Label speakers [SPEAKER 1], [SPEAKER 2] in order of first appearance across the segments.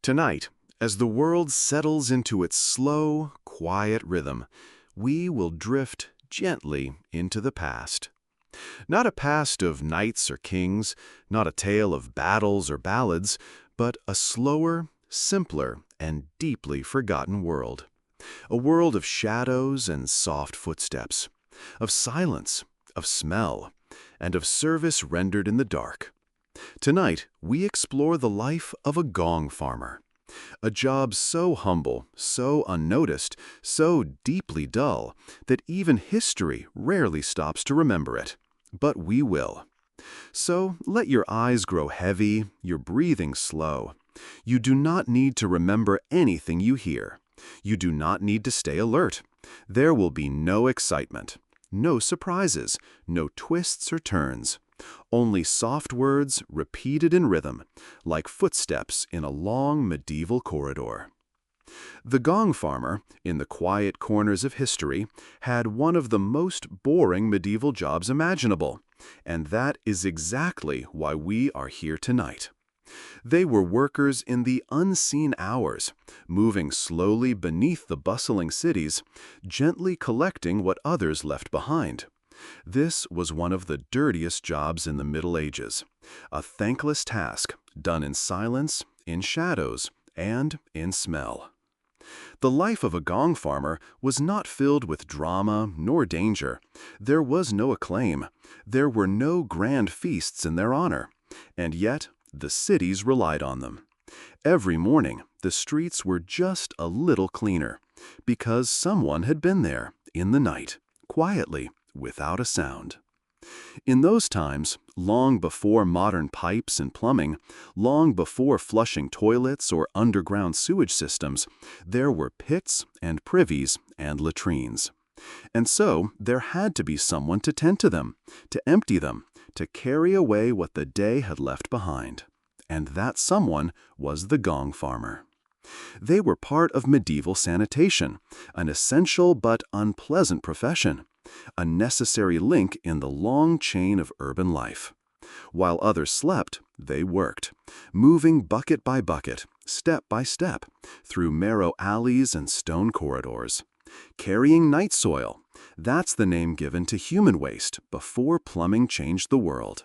[SPEAKER 1] Tonight, as the world settles into its slow, quiet rhythm, we will drift gently into the past. Not a past of knights or kings, not a tale of battles or ballads, but a slower, simpler, and deeply forgotten world. A world of shadows and soft footsteps, of silence, of smell, and of service rendered in the dark. Tonight, we explore the life of a gong farmer. A job so humble, so unnoticed, so deeply dull, that even history rarely stops to remember it. But we will. So let your eyes grow heavy, your breathing slow. You do not need to remember anything you hear. You do not need to stay alert. There will be no excitement, no surprises, no twists or turns. Only soft words repeated in rhythm, like footsteps in a long medieval corridor. The gong farmer, in the quiet corners of history, had one of the most boring medieval jobs imaginable, and that is exactly why we are here tonight. They were workers in the unseen hours, moving slowly beneath the bustling cities, gently collecting what others left behind. This was one of the dirtiest jobs in the Middle Ages, a thankless task done in silence, in shadows, and in smell. The life of a gong farmer was not filled with drama nor danger. There was no acclaim. There were no grand feasts in their honor. And yet, the cities relied on them. Every morning, the streets were just a little cleaner, because someone had been there, in the night, quietly, without a sound. In those times, long before modern pipes and plumbing, long before flushing toilets or underground sewage systems, there were pits and privies and latrines. And so there had to be someone to tend to them, to empty them, to carry away what the day had left behind. And that someone was the gong farmer. They were part of medieval sanitation, an essential but unpleasant profession, a necessary link in the long chain of urban life. While others slept, they worked, moving bucket by bucket, step by step, through narrow alleys and stone corridors. Carrying night soil, that's the name given to human waste before plumbing changed the world.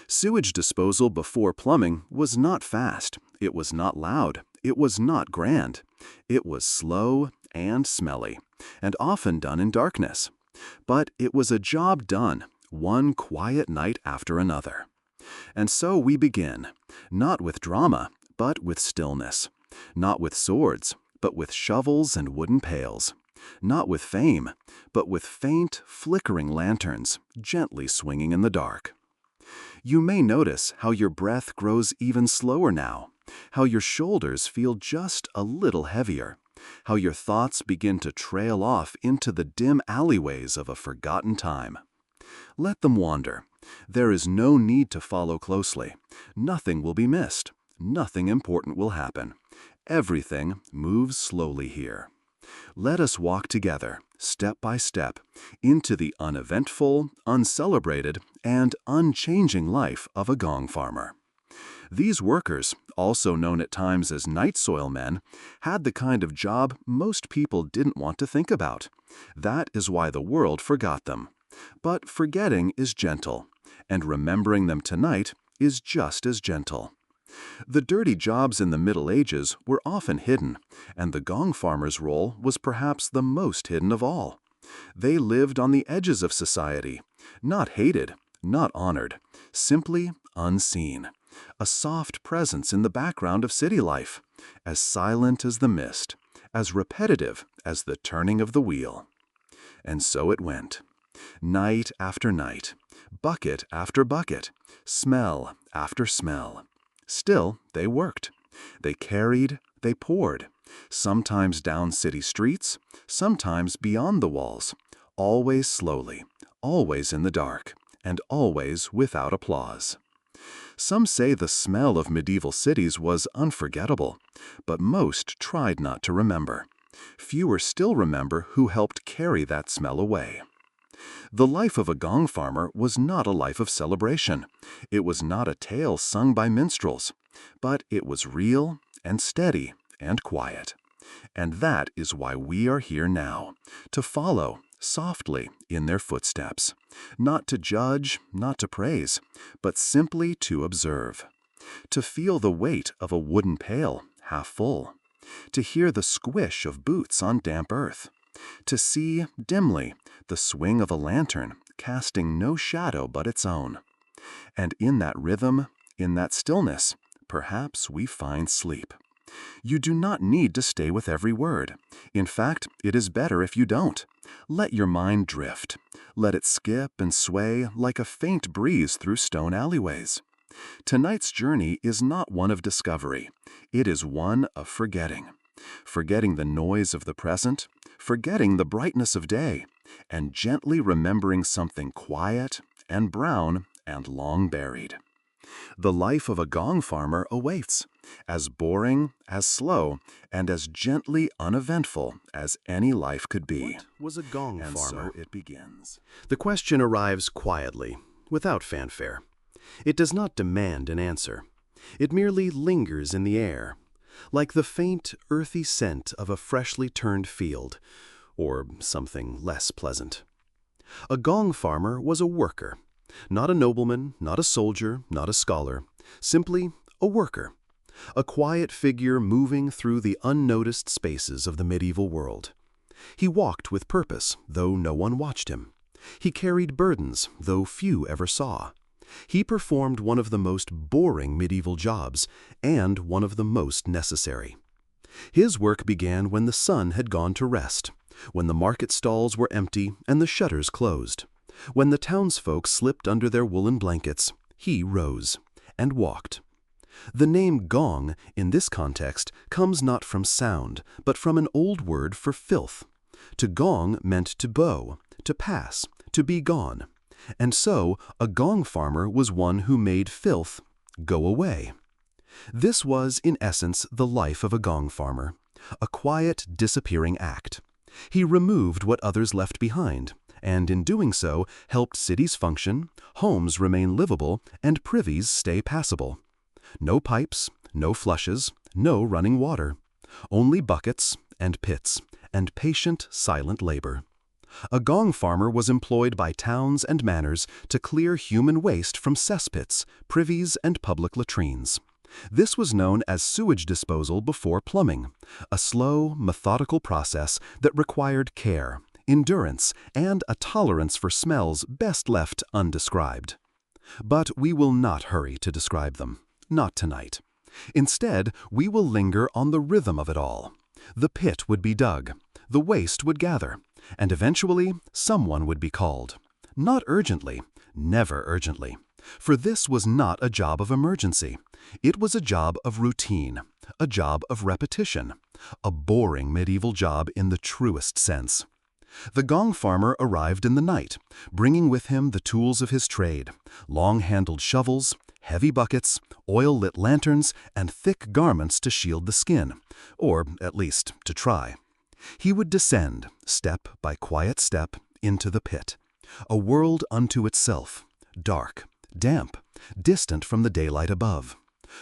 [SPEAKER 1] Sewage disposal before plumbing was not fast, it was not loud, it was not grand. It was slow and smelly, and often done in darkness. But it was a job done, one quiet night after another. And so we begin, not with drama, but with stillness, not with swords, but with shovels and wooden pails, not with fame, but with faint, flickering lanterns, gently swinging in the dark. You may notice how your breath grows even slower now, how your shoulders feel just a little heavier, how your thoughts begin to trail off into the dim alleyways of a forgotten time. Let them wander. There is no need to follow closely. Nothing will be missed. Nothing important will happen. Everything moves slowly here. Let us walk together, step by step, into the uneventful, uncelebrated, and unchanging life of a gong farmer. These workers, also known at times as night soil men, had the kind of job most people didn't want to think about. That is why the world forgot them. But forgetting is gentle, and remembering them tonight is just as gentle. The dirty jobs in the Middle Ages were often hidden, and the gong farmer's role was perhaps the most hidden of all. They lived on the edges of society, not hated, not honored, simply unseen. A soft presence in the background of city life, as silent as the mist, as repetitive as the turning of the wheel. And so it went. Night after night, bucket after bucket, smell after smell. Still, they worked. They carried, they poured, sometimes down city streets, sometimes beyond the walls, always slowly, always in the dark, and always without applause. Some say the smell of medieval cities was unforgettable, but most tried not to remember. Fewer still remember who helped carry that smell away. The life of a gong farmer was not a life of celebration. It was not a tale sung by minstrels, but it was real
[SPEAKER 2] and steady and quiet. And that is why we are here now, to follow softly in their footsteps, not to judge, not to praise, but simply to observe, to feel the weight of a wooden pail half full, to hear the squish of boots on damp earth, to see dimly the swing of a lantern casting no shadow but its own. And in that rhythm, in that stillness, perhaps we find sleep. You do not need to stay with every word. In fact, it is better if you don't. Let your mind drift. Let it skip and sway like a faint breeze through stone alleyways. Tonight's journey is not one of discovery. It is one of forgetting. Forgetting the noise of the present, forgetting the brightness of day, and gently remembering something quiet and brown and long buried. The life of a gong farmer awaits, as boring, as slow, and as gently uneventful as any life could be.
[SPEAKER 1] What was a gong
[SPEAKER 2] And
[SPEAKER 1] farmer?
[SPEAKER 2] so it begins.
[SPEAKER 1] The question arrives quietly, without fanfare. It does not demand an answer. It merely lingers in the air, like the faint, earthy scent of a freshly turned field, or something less pleasant. A gong farmer was a worker, not a nobleman, not a soldier, not a scholar, simply a worker, a quiet figure moving through the unnoticed spaces of the medieval world. He walked with purpose, though no one watched him. He carried burdens, though few ever saw. He performed one of the most boring medieval jobs, and one of the most necessary. His work began when the sun had gone to rest, when the market stalls were empty and the shutters closed. When the townsfolk slipped under their woolen blankets, he rose and walked. The name gong, in this context, comes not from sound, but from an old word for filth. To gong meant to bow, to pass, to be gone. And so, a gong farmer was one who made filth go away. This was, in essence, the life of a gong farmer, a quiet, disappearing act. He removed what others left behind, and in doing so helped cities function, homes remain livable, and privies stay passable. No pipes, no flushes, no running water. Only buckets and pits, and patient, silent labor. A gong farmer was employed by towns and manors to clear human waste from cesspits, privies, and public latrines. This was known as sewage disposal before plumbing, a slow, methodical process that required care, endurance, and a tolerance for smells best left undescribed. But we will not hurry to describe them, not tonight. Instead, we will linger on the rhythm of it all. The pit would be dug, the waste would gather, and eventually someone would be called. Not urgently, never urgently, for this was not a job of emergency. It was a job of routine, a job of repetition, a boring medieval job in the truest sense. The gong farmer arrived in the night, bringing with him the tools of his trade, long-handled shovels, heavy buckets, oil-lit lanterns, and thick garments to shield the skin, or at least to try. He would descend, step by quiet step, into the pit, a world unto itself, dark, damp, distant from the daylight above.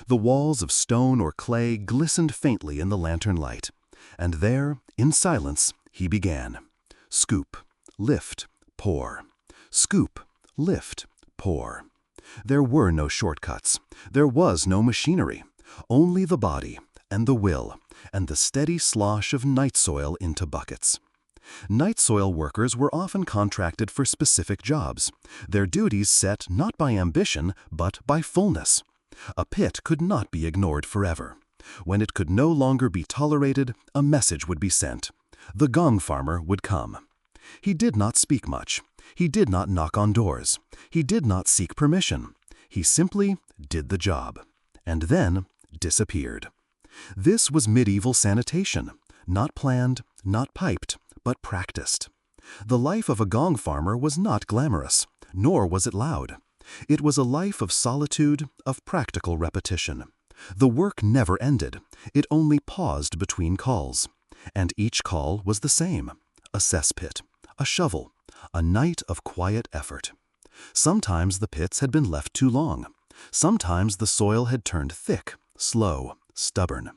[SPEAKER 1] The walls of stone or clay glistened faintly in the lantern light, and there, in silence, he began. Scoop, lift, pour. Scoop, lift, pour. There were no shortcuts. There was no machinery. Only the body, and the will, and the steady slosh of night soil into buckets. Night soil workers were often contracted for specific jobs, their duties set not by ambition, but by fullness. A pit could not be ignored forever. When it could no longer be tolerated, a message would be sent. The gong farmer would come. He did not speak much. He did not knock on doors. He did not seek permission. He simply did the job, and then disappeared. This was medieval sanitation, not planned, not piped, but practiced. The life of a gong farmer was not glamorous, nor was it loud. It was a life of solitude, of practical repetition. The work never ended. It only paused between calls. And each call was the same: a cesspit, a shovel, a night of quiet effort. Sometimes the pits had been left too long. Sometimes the soil had turned thick, slow, stubborn.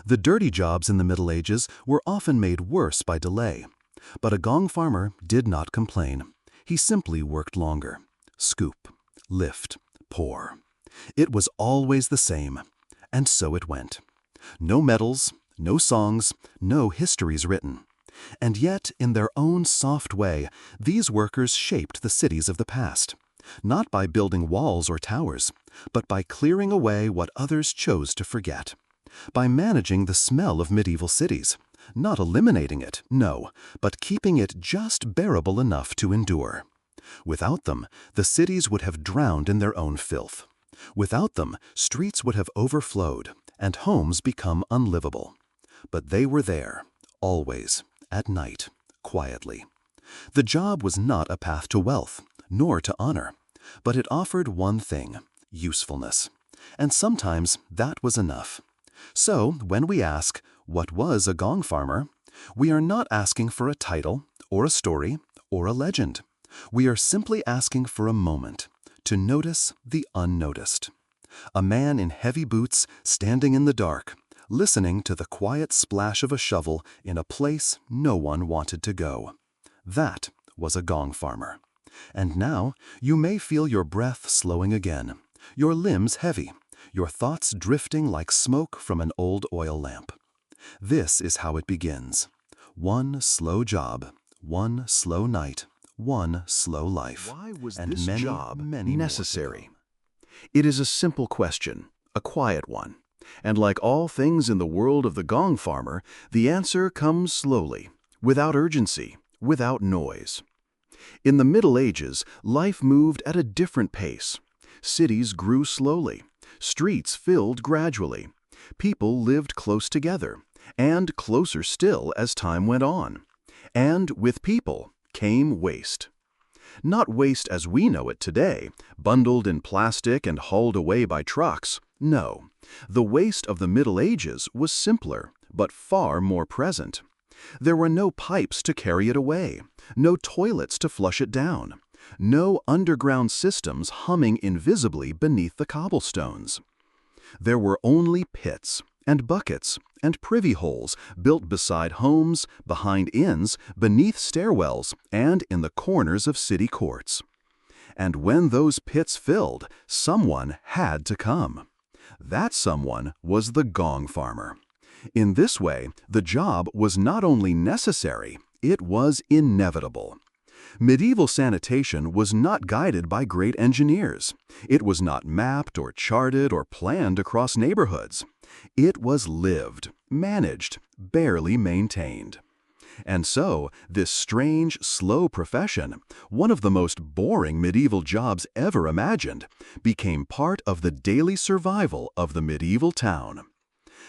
[SPEAKER 2] The dirty jobs in the Middle Ages were often made worse by delay. But a Gong farmer did not complain. He simply worked longer. Scoop, lift, pour. It was always the same. And so it went. No medals, no songs, no histories written. And yet, in their own soft way, these workers shaped the cities of the past. Not by building walls or towers, but by clearing away what others chose to forget. By managing the smell of medieval cities. Not eliminating it, no, but keeping it just bearable enough to endure. Without them, the cities would have drowned in their own filth. Without them, streets would have overflowed, and homes become unlivable. But they were there, always, at night, quietly. The job was not a path to wealth, nor to honor, but it offered one thing, usefulness. And sometimes that was enough. So, when we ask, what was a Gong farmer? We are not asking for a title, or a story, or a legend. We are simply asking for a moment, to notice the unnoticed. A man in heavy boots standing in the dark, listening to the quiet splash of a shovel in a place no one wanted to go. That was a Gong farmer. And now you may feel your breath slowing again, your limbs heavy, your thoughts drifting like smoke from an old oil lamp. This is how it begins. One slow job, one slow night, one slow life.
[SPEAKER 1] Why was
[SPEAKER 2] and
[SPEAKER 1] this
[SPEAKER 2] many,
[SPEAKER 1] job
[SPEAKER 2] many
[SPEAKER 1] necessary? It is a simple question, a quiet one. And like all things in the world of the Gong farmer, the answer comes slowly, without urgency, without noise. In the Middle Ages, life moved at a different pace. Cities grew slowly. Streets filled gradually. People lived close together, and closer still as time went on. And with people came waste. Not waste as we know it today, bundled in plastic and hauled away by trucks. No, the waste of the Middle Ages was simpler, but far more present. There were no pipes to carry it away, no toilets to flush it down, no underground systems humming invisibly beneath the cobblestones. There were only pits and buckets and privy holes built beside homes, behind inns, beneath stairwells, and in the corners of city courts. And when those pits filled, someone had to come. That someone was the Gong farmer. In this way, the job was not only necessary, it was inevitable. Medieval sanitation was not guided by great engineers. It was not mapped or charted or planned across neighborhoods. It was lived, managed, barely maintained. And so, this strange, slow profession, one of the most boring medieval jobs ever imagined, became part of the daily survival of the medieval town.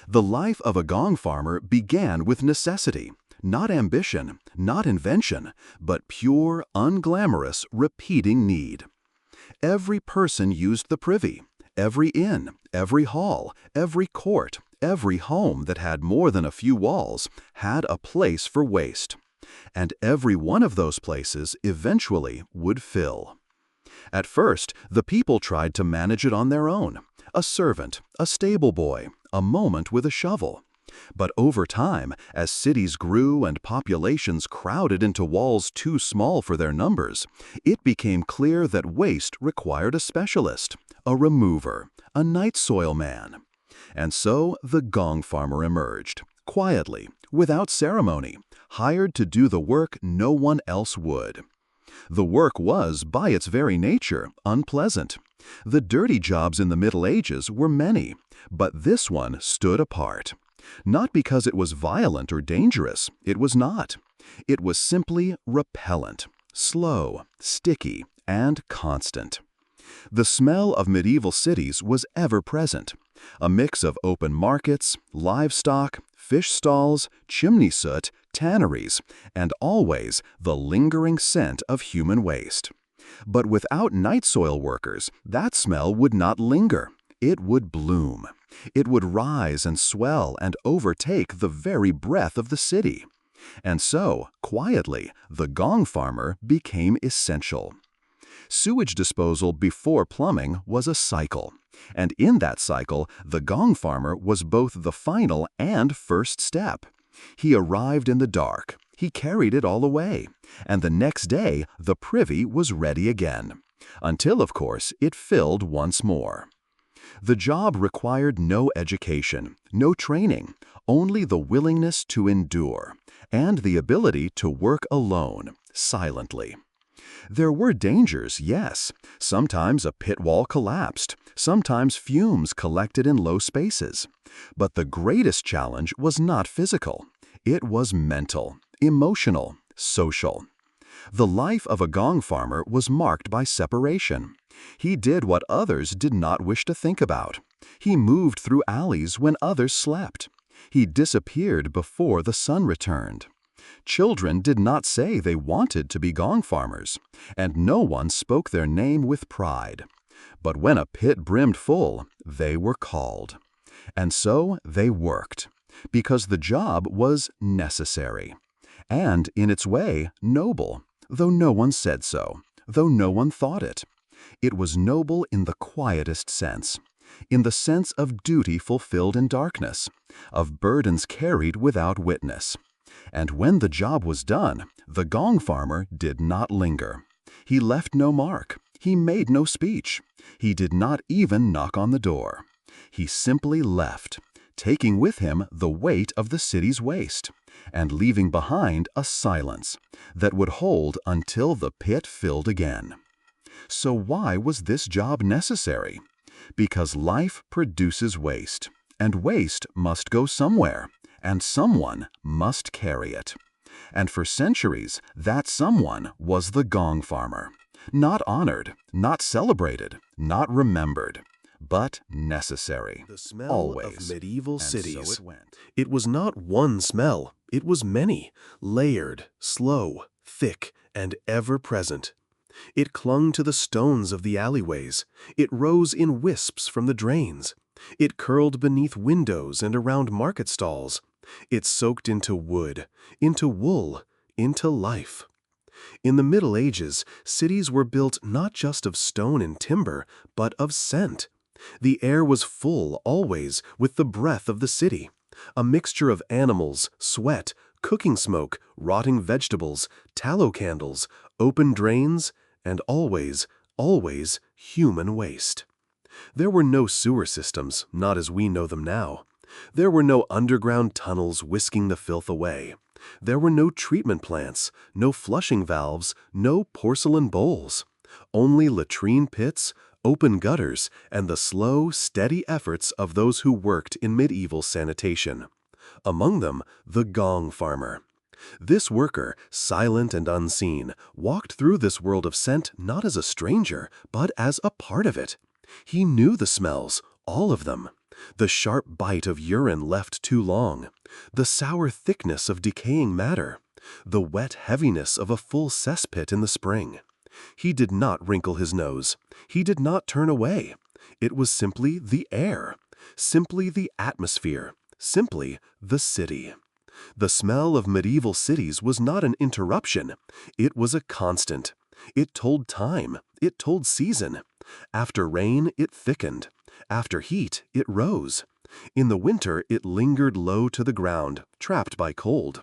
[SPEAKER 1] The life of a Gong farmer began with necessity, not ambition, not invention, but pure, unglamorous, repeating need. Every person used the privy, every inn, every hall, every court, every home that had more than a few walls had a place for waste. And every one of those places eventually would fill. At first, the people tried to manage it on their own. A servant, a stable boy, a moment with a shovel. But over time, as cities grew and populations crowded into walls too small for their numbers, it became clear that waste required a specialist, a remover, a night soil man. And so the Gong farmer emerged, quietly, without ceremony, hired to do the work no one else would. The work was, by its very nature, unpleasant. The dirty jobs in the Middle Ages were many, but this one stood apart. Not because it was violent or dangerous, it was not. It was simply repellent, slow, sticky, and constant. The smell of medieval cities was ever present, a mix of open markets, livestock, fish stalls, chimney soot, tanneries, and always the lingering scent of human waste. But without night soil workers, that smell would not linger. It would bloom. It would rise and swell and overtake the very breath of the city. And so, quietly, the Gong farmer became essential.
[SPEAKER 2] Sewage disposal before plumbing was a cycle. And in that cycle, the Gong farmer was both the final and first step. He arrived in the dark. He carried it all away. And the next day, the privy was ready again. Until, of course, it filled once more. The job required no education, no training, only the willingness to endure, and the ability to work alone, silently. There were dangers, yes. Sometimes a pit wall collapsed. Sometimes fumes collected in low spaces. But the greatest challenge was not physical. It was mental, emotional, social. The life of a Gong farmer was marked by separation. He did what others did not wish to think about. He moved through alleys when others slept. He disappeared before the sun returned. Children did not say they wanted to be Gong farmers, and no one spoke their name with pride. But when a pit brimmed full, they were called. And so they worked, because the job was necessary, and in its way, noble, though no one said so, though no one thought it. It was noble in the quietest sense, in the sense of duty fulfilled in darkness, of burdens carried without witness. And when the job was done, the Gong farmer did not linger. He left no mark. He made no speech. He did not even knock on the door. He simply left, taking with him the weight of the city's waste, and leaving behind a silence that would hold until the pit filled again. So why was this job necessary? Because life produces waste, and waste must go somewhere, and someone must carry it. And for centuries, that someone was the Gong farmer. Not honored, not celebrated, not remembered, but necessary.
[SPEAKER 1] The smell
[SPEAKER 2] Always.
[SPEAKER 1] of medieval
[SPEAKER 2] And
[SPEAKER 1] cities.
[SPEAKER 2] so it went.
[SPEAKER 1] It was not one smell, it was many, layered, slow, thick, and ever-present. It clung to the stones of the alleyways. It rose in wisps from the drains. It curled beneath windows and around market stalls. It soaked into wood, into wool, into life. In the Middle Ages, cities were built not just of stone and timber, but of scent. The air was full, always, with the breath of the city, a mixture of animals, sweat, cooking smoke, rotting vegetables, tallow candles, open drains, and always, always human waste. There were no sewer systems, not as we know them now. There were no underground tunnels whisking the filth away. There were no treatment plants, no flushing valves, no porcelain bowls. Only latrine pits, open gutters, and the slow, steady efforts of those who worked in medieval sanitation. Among them, the Gong farmer. This worker, silent and unseen, walked through this world of scent not as a stranger, but as a part of it. He knew the smells, all of them. The sharp bite of urine left too long, the sour thickness of decaying matter, the wet heaviness of a full cesspit in the spring. He did not wrinkle his nose. He did not turn away. It was simply the air, simply the atmosphere, simply the city. The smell of medieval cities was not an interruption. It was a constant. It told time. It told season. After rain, it thickened. After heat, it rose. In the winter, it lingered low to the ground, trapped by cold.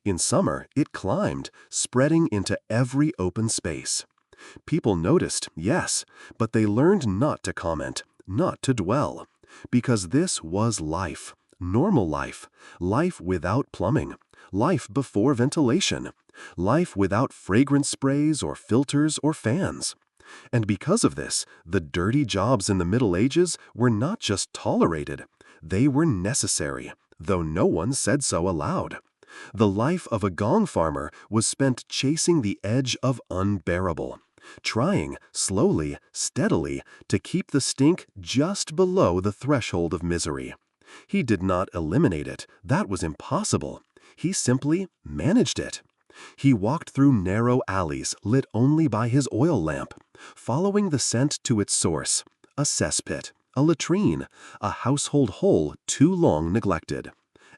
[SPEAKER 1] In summer, it climbed, spreading into every open space. People noticed, yes, but they learned not to comment, not to dwell, because this was life, normal life, life without plumbing, life before ventilation, life without fragrance sprays or filters or fans. And because of this, the dirty jobs in the Middle Ages were not just tolerated, they were necessary, though no one said so aloud. The life of a Gong farmer was spent chasing the edge of unbearable, trying, slowly, steadily, to keep the stink just below the threshold of misery. He did not eliminate it, that was impossible. He simply managed it. He walked through narrow alleys lit only by his oil lamp, following the scent to its source, a cesspit, a latrine, a household hole too long neglected.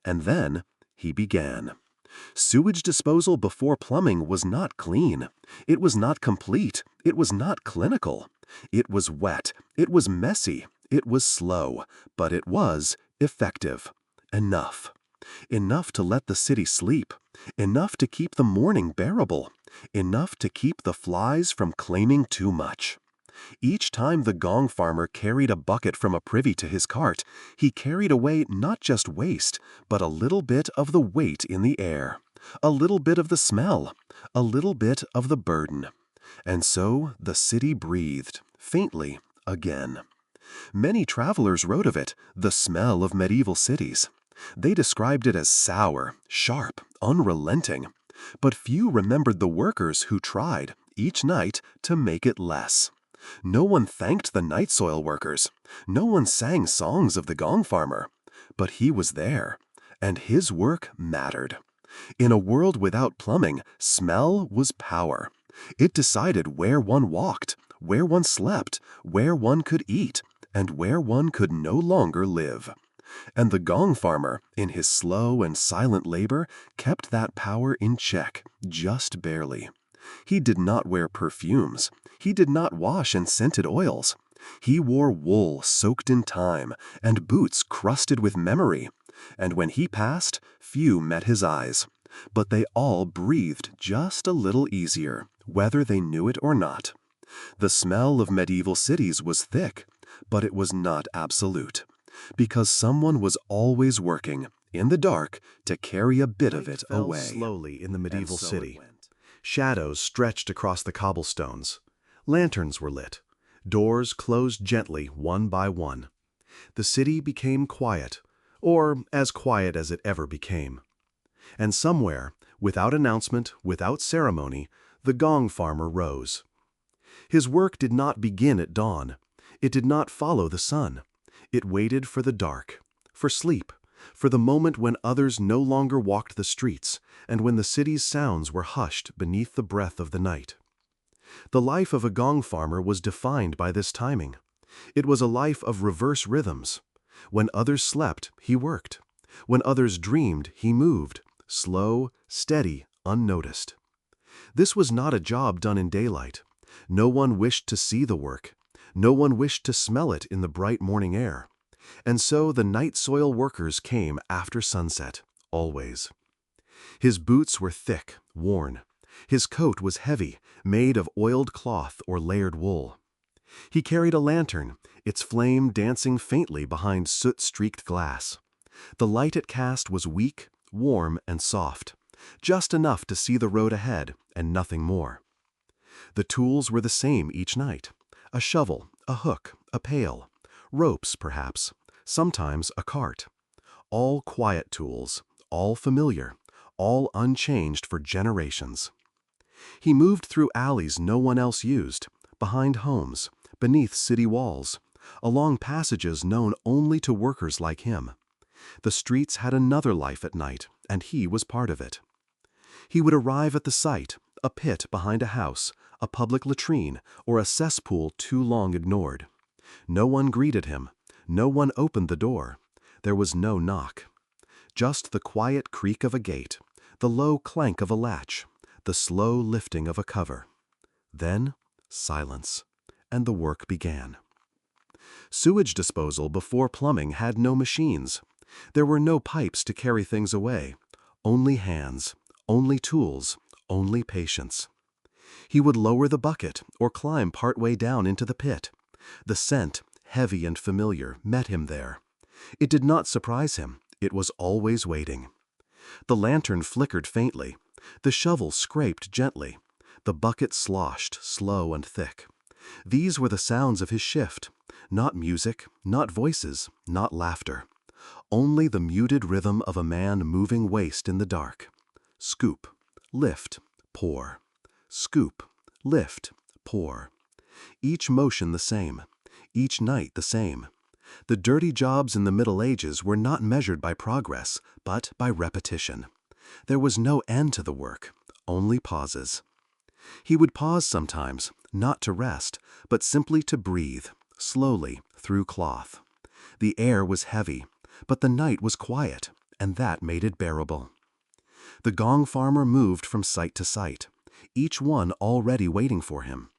[SPEAKER 1] And then he began.
[SPEAKER 2] Sewage disposal before plumbing was not clean. It was not complete. It was not clinical. It was wet. It was messy. It was slow. But it was effective. Enough. Enough to let the city sleep. Enough to keep the morning bearable. Enough to keep the flies from claiming too much. Each time the Gong farmer carried a bucket from a privy to his cart, he carried away not just waste, but a little bit of the weight in the air, a little bit of the smell, a little bit of the burden. And so the city breathed, faintly, again. Many travelers wrote of it, the smell of medieval cities. They described it as sour, sharp, unrelenting. But few remembered the workers who tried, each night, to make it less. No one thanked the night soil workers. No one sang songs of the Gong farmer. But he was there, and his work mattered. In a world without plumbing, smell was power. It decided where one walked, where one slept, where one could eat, and where one could no longer live. And the Gong farmer, in his slow and silent labor, kept that power in check, just barely. He did not wear perfumes. He did not wash in scented oils. He wore wool soaked in time and boots crusted with memory. And when he passed, few met his eyes. But they all breathed just a little easier, whether they knew it or not. The smell of medieval cities was thick, but it was not absolute, because someone was always working, in the dark, to carry a bit of it
[SPEAKER 1] Fell
[SPEAKER 2] away.
[SPEAKER 1] slowly in the medieval
[SPEAKER 2] And so
[SPEAKER 1] city.
[SPEAKER 2] it went.
[SPEAKER 1] Shadows stretched across the cobblestones. Lanterns were lit. Doors closed gently, one by one. The city became quiet, or as quiet as it ever became. And somewhere, without announcement, without ceremony, the Gong farmer rose. His work did not begin at dawn. It did not follow the sun. It waited for the dark, for sleep, for the moment when others no longer walked the streets, and when the city's sounds were hushed beneath the breath of the night. The life of a Gong farmer was defined by this timing. It was a life of reverse rhythms. When others slept, he worked. When others dreamed, he moved, slow, steady, unnoticed. This was not a job done in daylight. No one wished to see the work. No one wished to smell it in the bright morning air. And so the night soil workers came after sunset, always. His boots were thick, worn. His coat was heavy, made of oiled cloth or layered wool. He carried a lantern, its flame dancing faintly behind soot-streaked glass. The light it cast was weak, warm, and soft, just enough to see the road ahead and nothing more. The tools were the same each night: a shovel, a hook, a pail, ropes perhaps, sometimes a cart. All quiet tools, all familiar, all unchanged for generations. He moved through alleys no one else used, behind homes, beneath city walls, along passages known only to workers like him. The streets had another life at night, and he was part of it. He would arrive at the site, a pit behind a house, a public latrine, or a cesspool too long ignored. No one greeted him. No one opened the door. There was no knock. Just the quiet creak of a gate, the low clank of a latch, the slow lifting of a cover. Then, silence, and the work began. Sewage disposal before plumbing had no machines. There were no pipes to carry things away. Only hands, only tools, only patience. He would lower the bucket or climb partway down into the pit. The scent, heavy and familiar, met him there. It did not surprise him. It was always waiting. The lantern flickered faintly. The shovel scraped gently. The bucket sloshed, slow and thick. These were the sounds of his shift. Not music, not voices, not laughter. Only the muted rhythm of a man moving waste in the dark. Scoop, lift, pour. Scoop, lift, pour. Each motion the same. Each night the same. The dirty jobs in the Middle Ages were not measured by progress, but by repetition. There was no end to the work, only pauses. He would pause sometimes, not to rest, but simply to breathe, slowly, through cloth. The air was heavy, but the night was quiet, and that made it bearable.
[SPEAKER 2] The Gong farmer moved from site to site, each one already waiting for him.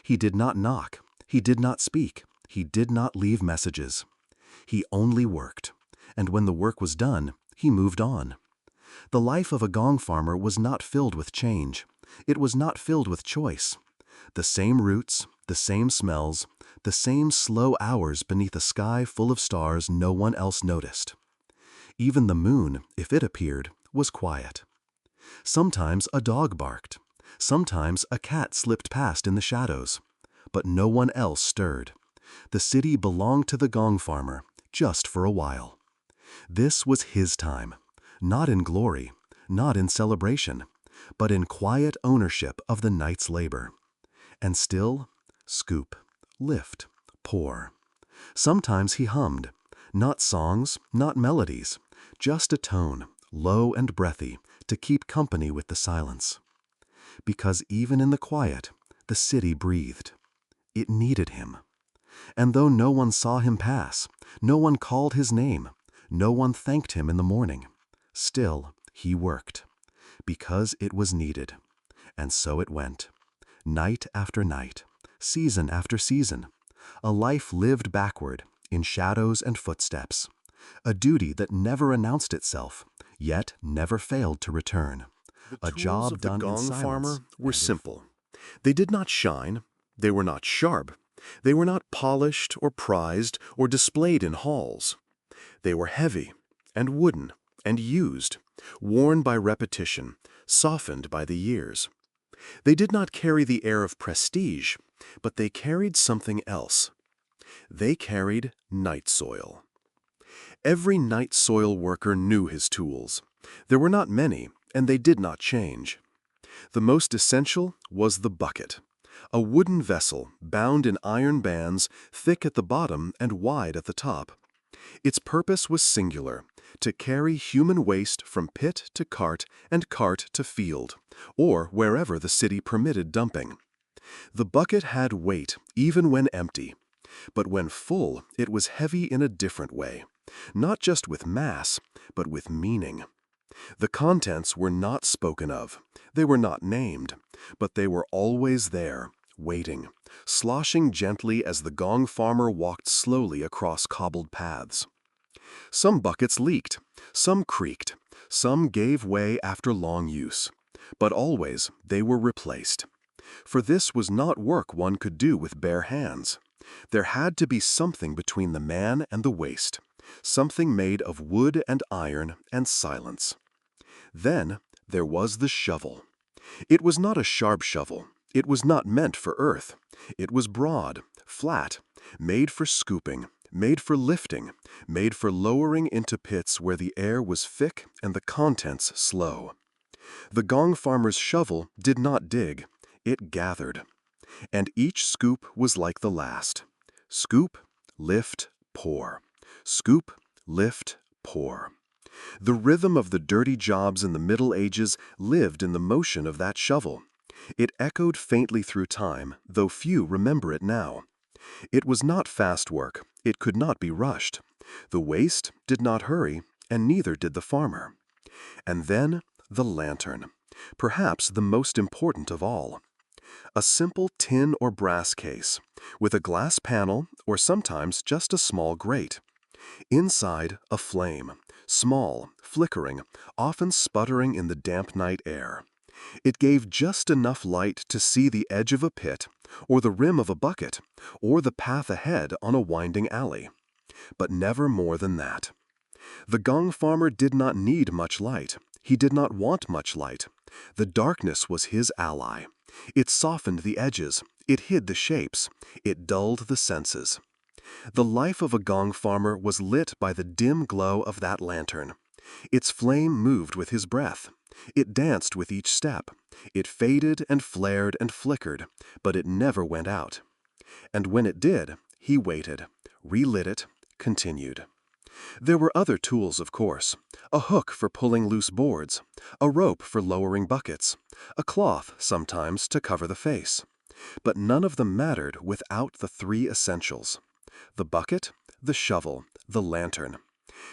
[SPEAKER 2] He did not knock, he did not speak, he did not leave messages. He only worked, and when the work was done, he moved on. The life of a Gong farmer was not filled with change. It was not filled with choice. The same roots, the same smells, the same slow hours beneath a sky full of stars no one else noticed. Even the moon, if it appeared, was quiet. Sometimes a dog barked. Sometimes a cat slipped past in the shadows. But no one else stirred. The city belonged to the Gong farmer, just for a while. This was his time, not in glory, not in celebration, but in quiet ownership of the night's labor. And still, scoop, lift, pour. Sometimes he hummed, not songs, not melodies, just a tone, low and breathy, to keep company with the silence. Because even in the quiet, the city breathed. It needed him. And though no one saw him pass, no one called his name, no one thanked him in the morning, still he worked. Because it was needed. And so it went. Night after night, season after season, a life lived backward, in shadows and footsteps, a duty that never announced itself, yet never failed to return, a job done in silence.
[SPEAKER 1] The Gong farmer were simple. They did not shine, they were not sharp, they were not polished or prized or displayed in halls. They were heavy and wooden and used, worn by repetition, softened by the years. They did not carry the air of prestige, but they carried something else. They carried night soil. Every night soil worker knew his tools. There were not many, and they did not change. The most essential was the bucket, a wooden vessel bound in iron bands, thick at the bottom and wide at the top. Its purpose was singular, to carry human waste from pit to cart and cart to field, or wherever the city permitted dumping. The bucket had weight even when empty, but when full it was heavy in a different way, not just with mass, but with meaning. The contents were not spoken of, they were not named, but they were always there, waiting, sloshing gently as the Gong farmer walked slowly across cobbled paths. Some buckets leaked, some creaked, some gave way after long use, but always they were replaced. For this was not work one could do with bare hands. There had to be something between the man and the waste, something made of wood and iron and silence. Then there was the shovel. It was not a sharp shovel. It was not meant for earth. It was broad, flat, made for scooping, made for lifting, made for lowering into pits where the air was thick and the contents slow. The Gong farmer's shovel did not dig, it gathered. And each scoop was like the last. Scoop, lift, pour. Scoop, lift, pour. The rhythm of the dirty jobs in the Middle Ages lived in the motion of that shovel. It echoed faintly through time, though few remember it now. It was not fast work. It could not be rushed. The waste did not hurry, and neither did the farmer. And then the lantern, perhaps the most important of all. A simple tin or brass case, with a glass panel or sometimes just a small grate. Inside, a flame, small, flickering, often sputtering in the damp night air. It gave just enough light to see the edge of a pit, or the rim of a bucket, or the path ahead on a winding alley. But never more than that. The Gong farmer did not need much light. He did not want much light. The darkness was his ally. It softened the edges. It hid the shapes. It dulled the senses. The life of a Gong farmer was lit by the dim glow of that lantern. Its flame moved with his breath. It danced with each step. It faded and flared and flickered, but it never went out. And when it did, he waited, relit it, continued. There were other tools, of course. A hook for pulling loose boards, a rope for lowering buckets, a cloth, sometimes, to cover the face. But none of them mattered without the three essentials: the bucket, the shovel, the lantern.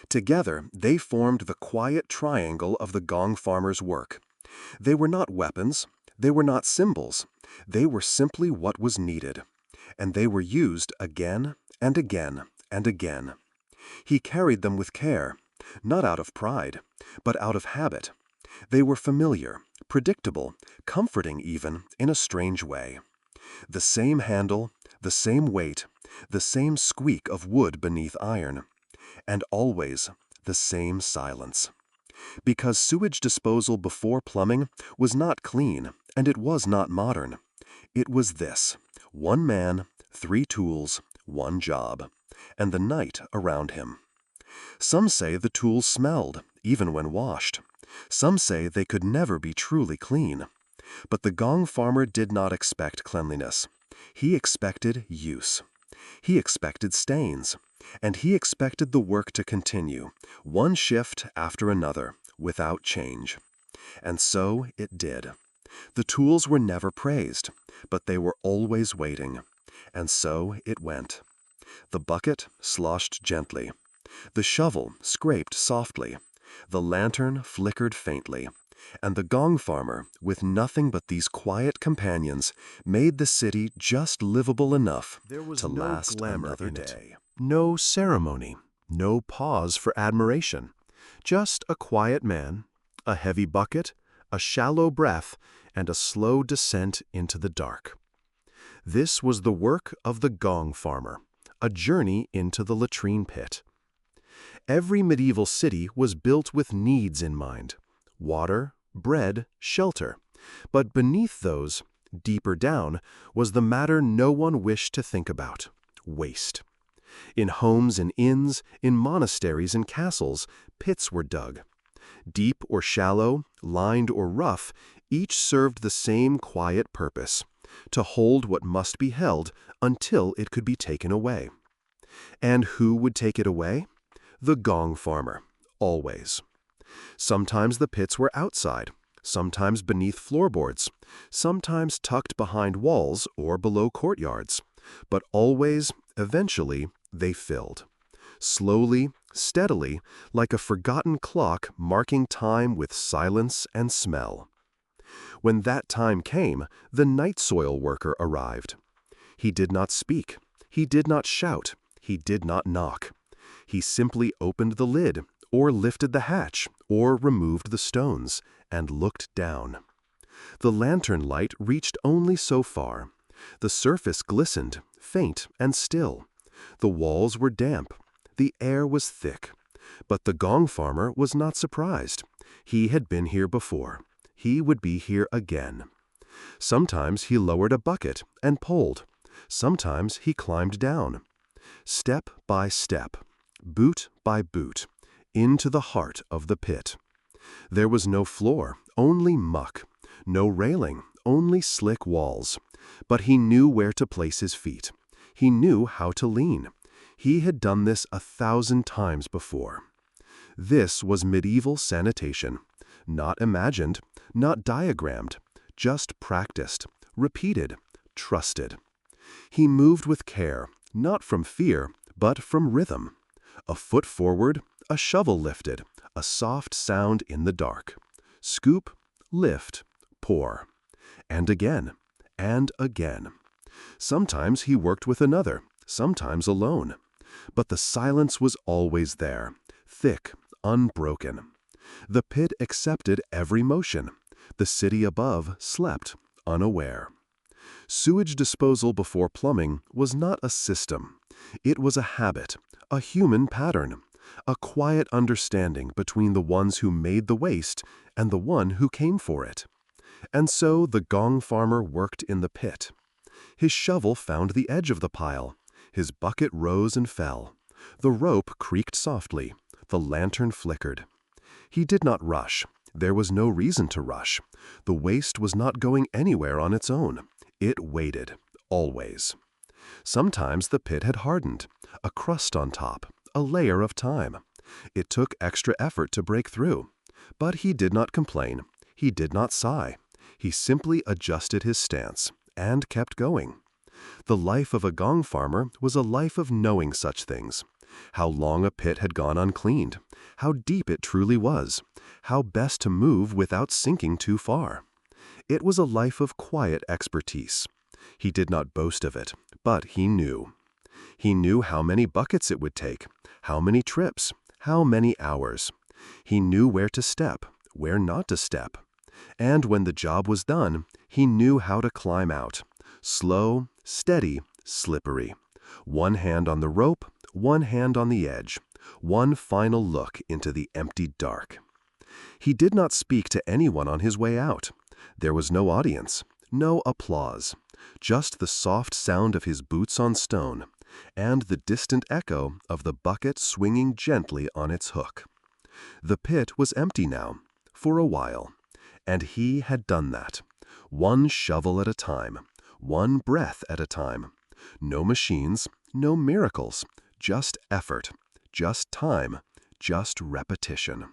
[SPEAKER 2] Together, they formed the quiet triangle of the Gong farmer's work. They were not weapons, they were not symbols, they were simply what was needed. And they were used again and again and again. He carried them with care, not out of pride, but out of habit. They were familiar, predictable, comforting even, in a strange way. The same handle, the same weight, the same squeak of wood beneath iron, and always the same silence. Because sewage disposal before plumbing was not clean, and it was not modern. It was this: one man, 3 tools, 1 job, and the night around him. Some say the tools smelled, even when washed. Some say they could never be truly clean. But the Gong farmer did not expect cleanliness. He expected use. He expected stains. And he expected the work to continue, one shift after another, without change. And so it did. The tools were never praised, but they were always waiting. And so it went. The bucket sloshed gently. The shovel scraped softly. The lantern flickered faintly. And the Gong farmer, with nothing but these quiet companions, made the city just livable enough to last another day.
[SPEAKER 1] No ceremony, no pause for admiration. Just a quiet man, a heavy bucket, a shallow breath, and a slow descent into the dark. This was the work of the Gong farmer, a journey into the latrine pit. Every medieval city was built with needs in mind: water, bread, shelter. But beneath those, deeper down, was the matter no one wished to think about: waste. In homes and inns, in monasteries and castles, pits were dug. Deep or shallow, lined or rough, each served the same quiet purpose: to hold what must be held until it could be taken away. And who would take it away? The Gong farmer, always. Sometimes the pits were outside, sometimes beneath floorboards, sometimes tucked behind walls or below courtyards, but always, eventually, they filled. Slowly, steadily, like a forgotten clock marking time with silence and smell. When that time came, the night soil worker arrived. He did not speak, he did not shout, he did not knock. He simply opened the lid, or lifted the hatch, or removed the stones, and looked down. The lantern light reached only so far. The surface glistened, faint and still. The walls were damp. The air was thick. But the Gong farmer was not surprised. He had been here before. He would be here again. Sometimes he lowered a bucket and pulled. Sometimes he climbed down. Step by step, boot by boot, into the heart of the pit. There was no floor, only muck. No railing, only slick walls. But he knew where to place his feet. He knew how to lean. He had done this 1,000 times before. This was medieval sanitation. Not imagined, not diagrammed, just practiced, repeated, trusted. He moved with care, not from fear, but from rhythm. A foot forward, a shovel lifted, a soft sound in the dark. Scoop, lift, pour. And again, and again. Sometimes he worked with another, sometimes alone. But the silence was always there, thick, unbroken. The pit accepted every motion. The city above slept, unaware. Sewage disposal before plumbing was not a system. It was a habit, a human pattern, a quiet understanding between the ones who made the waste and the one who came for it. And so the Gong farmer worked in the pit. His shovel found the edge of the pile. His bucket rose and fell. The rope creaked softly. The lantern flickered. He did not rush. There was no reason to rush. The waste was not going anywhere on its own. It waited, always. Sometimes the pit had hardened, a crust on top, a layer of time. It took extra effort to break through. But he did not complain. He did not sigh. He simply adjusted his stance and kept going. The life of a Gong farmer was a life of knowing such things.
[SPEAKER 2] How long a pit had gone uncleaned, how deep it truly was, how best to move without sinking too far. It was a life of quiet expertise. He did not boast of it, but he knew. He knew how many buckets it would take, how many trips, how many hours. He knew where to step, where not to step. And when the job was done, he knew how to climb out. Slow, steady, slippery. One hand on the rope, one hand on the edge. One final look into the empty dark. He did not speak to anyone on his way out. There was no audience, no applause, just the soft sound of his boots on stone, and the distant echo of the bucket swinging gently on its hook. The pit was empty now, for a while, and he had done that, one shovel at a time, one breath at a time. No machines, no miracles, just effort, just time, just repetition.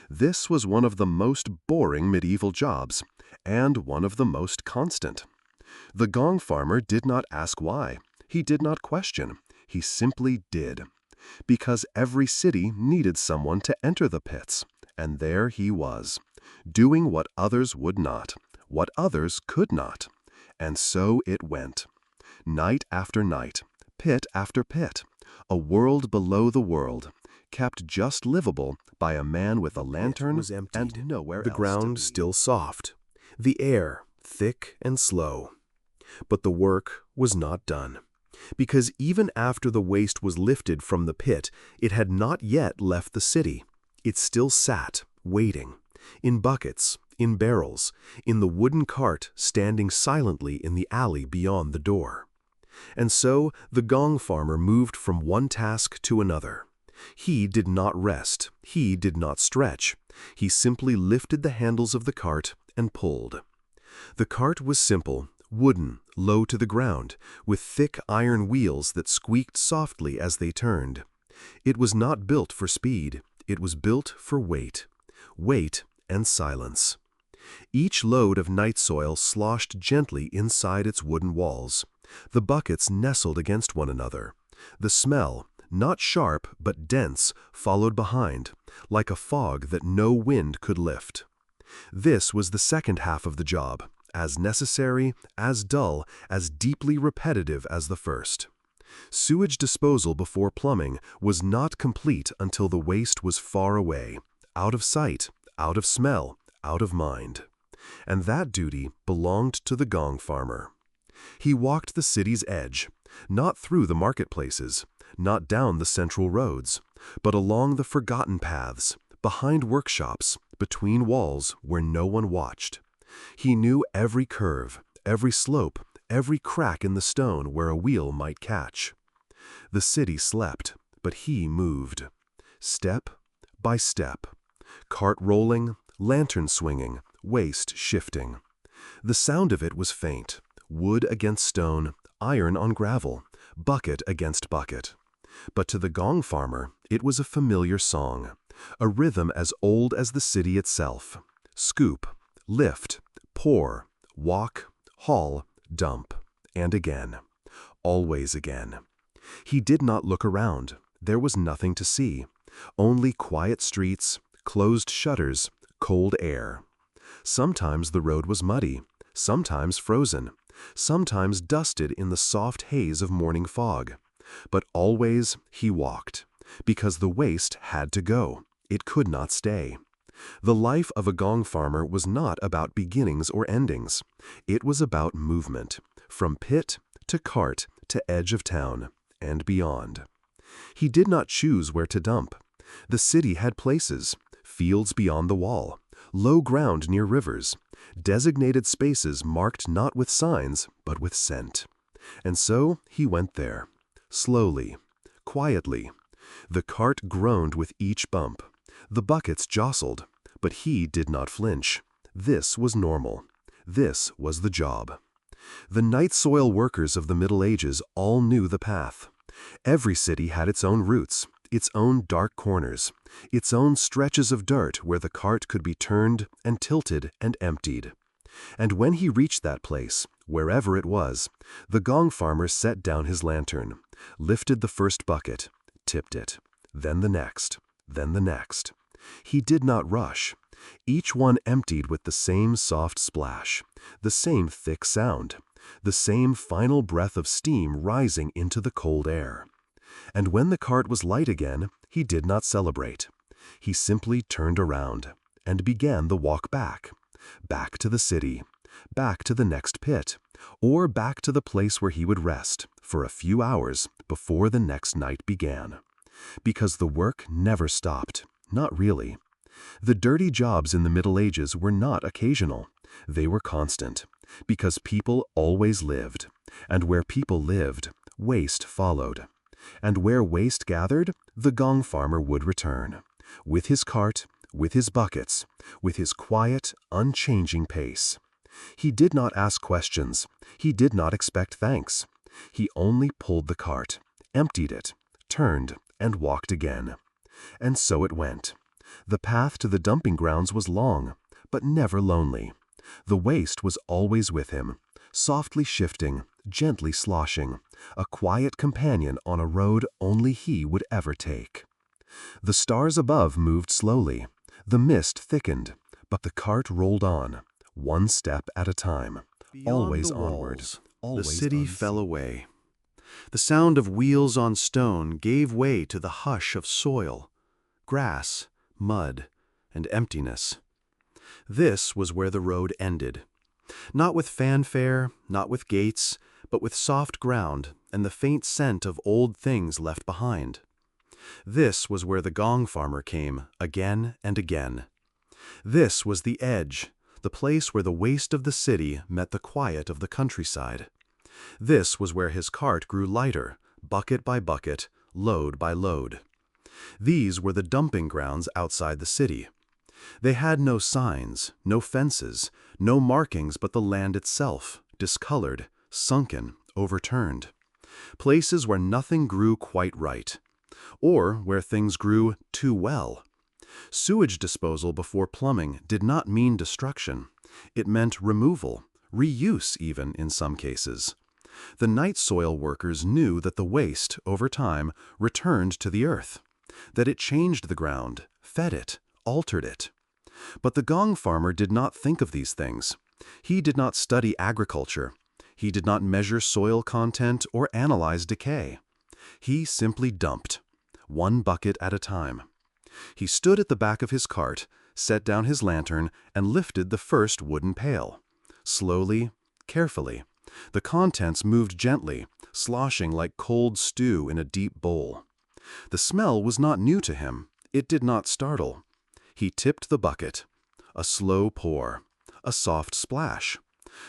[SPEAKER 2] This was one of the most boring medieval jobs, and one of the most constant. The Gong farmer did not ask why. He did not question. He simply did. Because every city needed someone to enter the pits, and there he was, doing what others would not, what others could not. And so it went. Night after night, pit after pit, a world below the world, kept just livable by a man with a lantern
[SPEAKER 1] was emptied,
[SPEAKER 2] and nowhere
[SPEAKER 1] the
[SPEAKER 2] else
[SPEAKER 1] ground
[SPEAKER 2] to be.
[SPEAKER 1] still soft, the air thick and slow. But the work was not done, because even after the waste was lifted from the pit, it had not yet left the city. It still sat, waiting, in buckets, in barrels, in the wooden cart standing silently in the alley beyond the door. And so the Gong farmer moved from one task to another. He did not rest, he did not stretch. He simply lifted the handles of the cart and pulled. The cart was simple, wooden, low to the ground, with thick iron wheels that squeaked softly as they turned. It was not built for speed, it was built for weight. Weight and silence. Each load of night soil sloshed gently inside its wooden walls. The buckets nestled against one another. The smell, not sharp but dense, followed behind, like a fog that no wind could lift. This was the second half of the job, as necessary, as dull, as deeply repetitive as the first. Sewage disposal before plumbing was not complete until the waste was far away, out of sight, out of smell, out of mind. And that duty belonged to the Gong farmer. He walked the city's edge, not through the marketplaces, not down the central roads, but along the forgotten paths, behind workshops, between walls where no one watched. He knew every curve, every slope, every crack in the stone where a wheel might catch. The city slept, but he moved. Step by step. Cart rolling, lantern swinging, waste shifting. The sound of it was faint. Wood against stone, iron on gravel, bucket against bucket. But to the Gong farmer, it was a familiar song, a rhythm as old as the city itself. Scoop, lift, pour, walk, haul, dump, and again. Always again. He did not look around. There was nothing to see. Only quiet streets, closed shutters, cold air. Sometimes the road was muddy, sometimes frozen, sometimes dusted in the soft haze of morning fog. But always he walked, because the waste had to go. It could not stay. The life of a Gong farmer was not about beginnings or endings. It was about movement, from pit to cart to edge of town, and beyond. He did not choose where to dump. The city had places, fields beyond the wall, low ground near rivers, designated spaces marked not with signs, but with scent. And so he went there, slowly, quietly. The cart groaned with each bump. The buckets jostled, but he did not flinch. This was normal. This was the job. The night soil workers of the Middle Ages all knew the path. Every city had its own routes, its own dark corners, its own stretches of dirt where the cart could be turned and tilted and emptied. And when he reached that place, wherever it was, the Gong farmer set down his lantern, lifted the first bucket,
[SPEAKER 2] tipped it, then the next, then the next. He did not rush. Each one emptied with the same soft splash, the same thick sound, the same final breath of steam rising into the cold air. And when the cart was light again, he did not celebrate. He simply turned around and began the walk back to the city, back to the next pit, or back to the place where he would rest for a few hours before the next night began. Because the work never stopped, not really. The dirty jobs in the Middle Ages were not occasional. They were constant, because people always lived, and where people lived, waste followed. And where waste gathered, the Gong farmer would return, with his cart, with his buckets, with his quiet, unchanging pace. He did not ask questions. He did not expect thanks. He only pulled the cart, emptied it, turned, and walked again. And so it went. The path to the dumping grounds was long, but never lonely. The waste was always with him, softly shifting, gently sloshing, a quiet companion on a road only he would ever take. The stars above moved slowly. The mist thickened, but the cart rolled on, one step at a time, always onward, always
[SPEAKER 1] the city
[SPEAKER 2] unseen.
[SPEAKER 1] fell away. The sound of wheels on stone gave way to the hush of soil, grass, mud, and emptiness. This was where the road ended. Not with fanfare, not with gates, but with soft ground and the faint scent of old things left behind. This was where the Gong farmer came again and again. This was the edge, the place where the waste of the city met the quiet of the countryside. This was where his cart grew lighter, bucket by bucket, load by load. These were the dumping grounds outside the city. They had no signs, no fences, no markings but the land itself, discolored, sunken, overturned. Places where nothing grew quite right, or where things grew too well. Sewage disposal before plumbing did not mean destruction. It meant removal, reuse even in some cases. The night soil workers knew that the waste, over time, returned to the earth, that it changed the ground, fed it, altered it. But the Gong farmer did not think of these things. He did not study agriculture. He did not measure soil content or analyze decay. He simply dumped, one bucket at a time. He stood at the back of his cart, set down his lantern, and lifted the first wooden pail. Slowly, carefully, the contents moved gently, sloshing like cold stew in a deep bowl. The smell was not new to him. It did not startle. He tipped the bucket. A slow pour, a soft splash.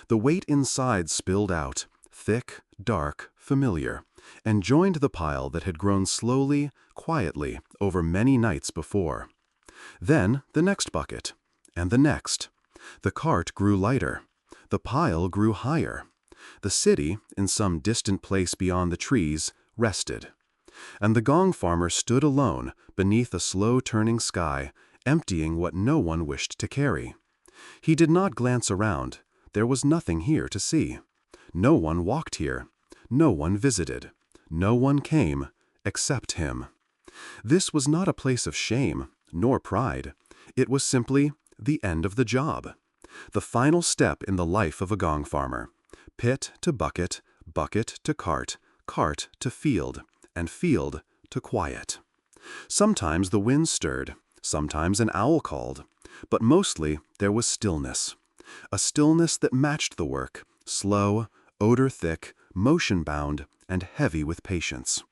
[SPEAKER 1] The weight inside spilled out, thick, dark, familiar, and joined the pile that had grown slowly, quietly, over many nights before. Then the next bucket, and the next. The cart grew lighter. The pile grew higher. The city, in some distant place beyond the trees, rested. And the Gong farmer stood alone beneath a slow-turning sky, emptying what no one wished to carry. He did not glance around. There was nothing here to see. No one walked here. No one visited. No one came, except him. This was not a place of shame, nor pride. It was simply the end of the job. The final step in the life of a Gong farmer. Pit to bucket, bucket to cart, cart to field, and field to quiet. Sometimes the wind stirred, sometimes an owl called, but mostly there was stillness. A stillness that matched the work, slow, odor-thick, motion-bound, and heavy with patience.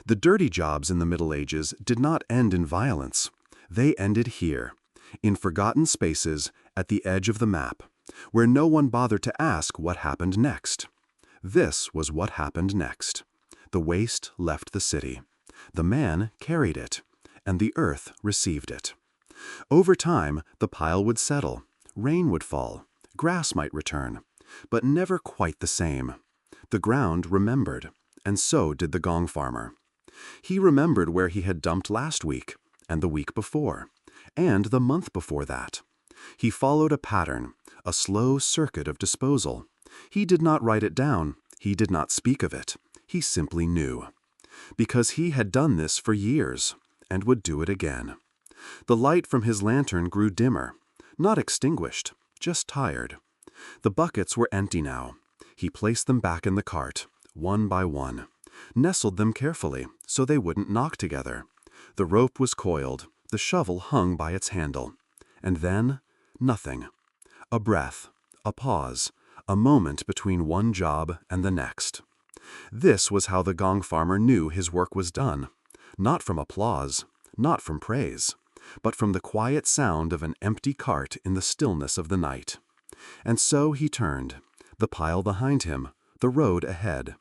[SPEAKER 1] The dirty jobs in the Middle Ages did not end in violence. They ended here, in forgotten spaces at the edge of the map, where no one bothered to ask what happened next. This was what happened next. The waste left the city. The man carried it, and the earth received it. Over time, the pile would settle, rain would fall, grass might return, but never quite the same. The ground remembered, and so did the Gong farmer. He remembered where he had dumped last week, and the week before, and the month before that. He followed a pattern, a slow circuit of disposal. He did not write it down. He did not speak of it. He simply knew.
[SPEAKER 2] because he had done this for years and would do it again. The light from his lantern grew dimmer, not extinguished, just tired. The buckets were empty now. He placed them back in the cart, one by one, nestled them carefully so they wouldn't knock together. The rope was coiled, the shovel hung by its handle. And then, nothing. A breath, a pause, a moment between one job and the next. This was how the Gong farmer knew his work was done, not from applause, not from praise, but from the quiet sound of an empty cart in the stillness of the night. And so he turned, the pile behind him, the road ahead.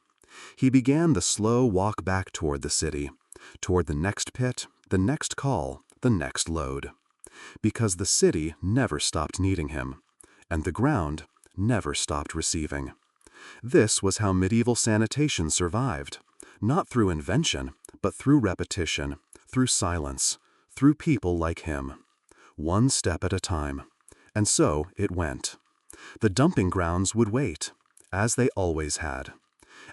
[SPEAKER 2] He began the slow walk back toward the city, toward the next pit, the next call, the next load. Because the city never stopped needing him, and the ground never stopped receiving. This was how medieval sanitation survived, not through invention, but through repetition, through silence, through people like him. One step at a time. And so it went. The dumping grounds would wait, as they always had.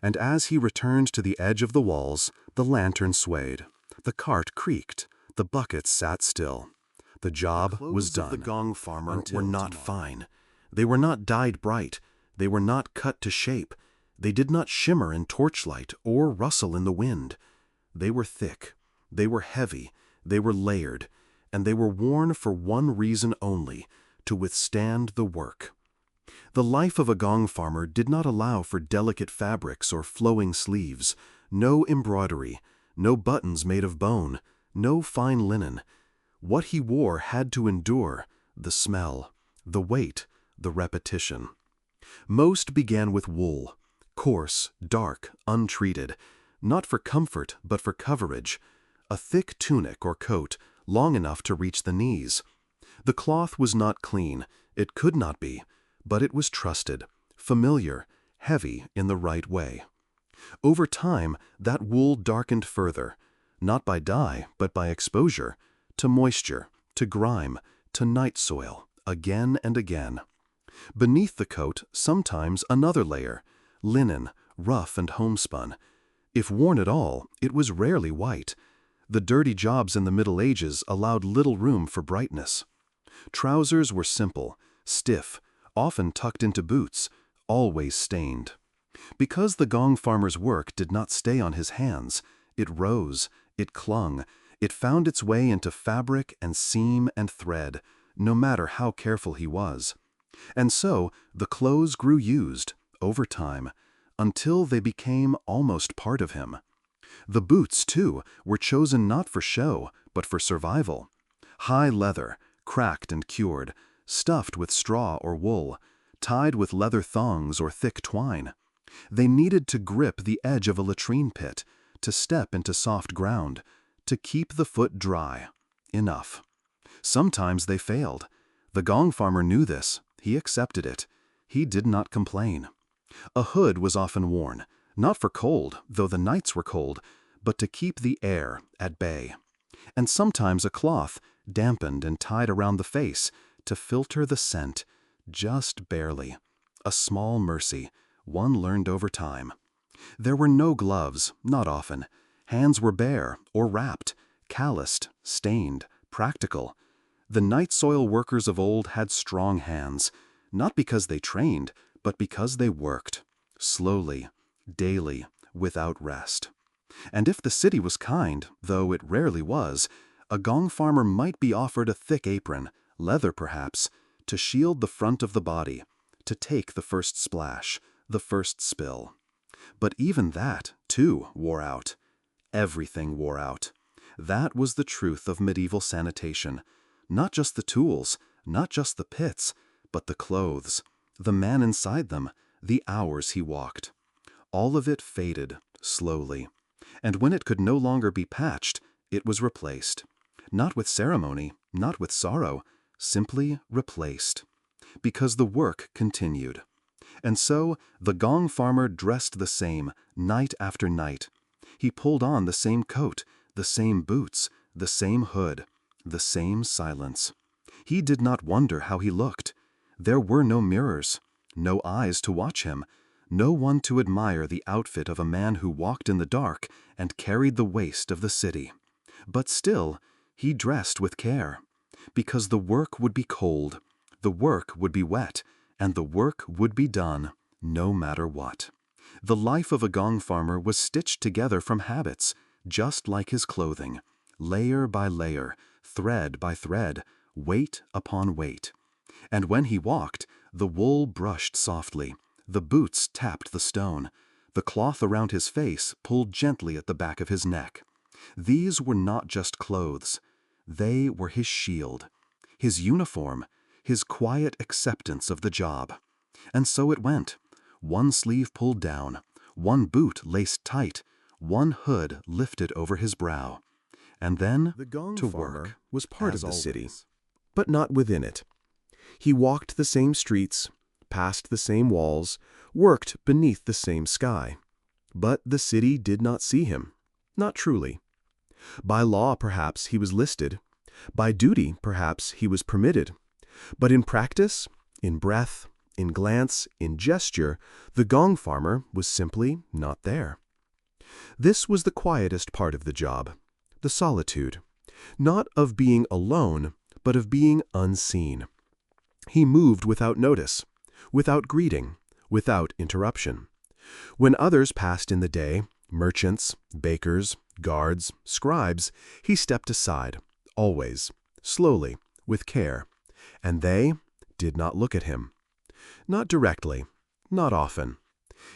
[SPEAKER 2] And as he returned to the edge of the walls, the lantern swayed, the cart creaked, the buckets sat still. The job was done.
[SPEAKER 1] The Gong farmer
[SPEAKER 2] until
[SPEAKER 1] were not
[SPEAKER 2] tomorrow.
[SPEAKER 1] fine. They were not dyed bright. They were not cut to shape. They did not shimmer in torchlight or rustle in the wind. They were thick. They were heavy. They were layered. And they were worn for one reason only, to withstand the work. The life of a Gong farmer did not allow for delicate fabrics or flowing sleeves, no embroidery, no buttons made of bone, no fine linen. What he wore had to endure the smell, the weight, the repetition. Most began with wool, coarse, dark, untreated, not for comfort but for coverage, a thick tunic or coat long enough to reach the knees. The cloth was not clean, it could not be, but it was trusted, familiar, heavy in the right way. Over time, that wool darkened further, not by dye but by exposure, to moisture, to grime, to night soil, again and again. Beneath the coat, sometimes another layer, linen, rough and homespun. If worn at all, it was rarely white. The dirty jobs in the Middle Ages allowed little room for brightness. Trousers were simple, stiff, often tucked into boots, always stained. Because the Gong farmer's work did not stay on his hands, it rose, it clung, it found its way into fabric and seam and thread, no matter how careful he was. And so the clothes grew used, over time, until they became almost part of him. The boots, too, were chosen not for show, but for survival. High leather, cracked and cured, stuffed with straw or wool, tied with leather thongs or thick twine. They needed to grip the edge of a latrine pit, to step into soft ground, to keep the foot dry. Enough. Sometimes they failed. The Gong farmer knew this. He accepted it. He did not complain. A hood was often worn, not for cold, though the nights were cold, but to keep the air at bay. And sometimes a cloth, dampened and tied around the face, to filter the scent, just barely. A small mercy, one learned over time. There were no gloves, not often. Hands were bare or wrapped, calloused, stained, practical. The night soil workers of old had strong hands, not because they trained, but because they worked, slowly, daily, without rest. And if the city was kind, though it rarely was, a Gong farmer might be offered a thick apron, leather perhaps, to shield the front of the body, to take the first splash, the first spill. But even that, too, wore out. Everything wore out. That was the truth of medieval sanitation. Not just the tools, not just the pits, but the clothes, the man inside them, the hours he walked. All of it faded, slowly. And when it could no longer be patched, it was replaced. Not with ceremony, not with sorrow, simply replaced. Because the work continued. And so the Gong farmer dressed the same, night after night. He pulled on the same coat, the same boots, the same hood, the same silence. He did not wonder how he looked. There were no mirrors, no eyes to watch him,
[SPEAKER 2] no one to admire the outfit of a man who walked in the dark and carried the waste of the city. But still, he dressed with care, because the work would be cold, the work would be wet, and the work would be done, no matter what. The life of a gong farmer was stitched together from habits, just like his clothing, layer by layer, thread by thread, weight upon weight. And when he walked, the wool brushed softly, the boots tapped the stone, the cloth around his face pulled gently at the back of his neck. These were not just clothes. They were his shield, his uniform, his quiet acceptance of the job. And so it went, one sleeve pulled down, one boot laced tight, one hood lifted over his brow. And then
[SPEAKER 1] The Gong
[SPEAKER 2] to
[SPEAKER 1] farmer
[SPEAKER 2] work,
[SPEAKER 1] was part
[SPEAKER 2] as
[SPEAKER 1] of the city,
[SPEAKER 2] always.
[SPEAKER 1] but not within it. He walked the same streets, passed the same walls, worked beneath the same sky. But the city did not see him, not truly. By law, perhaps, he was listed. By duty, perhaps, he was permitted. But in practice, in breath, in glance, in gesture, the gong farmer was simply not there. This was the quietest part of the job, the solitude, not of being alone, but of being unseen. He moved without notice, without greeting, without interruption. When others passed in the day, merchants, bakers, guards, scribes, he stepped aside, always, slowly, with care, and they did not look at him. Not directly, not often.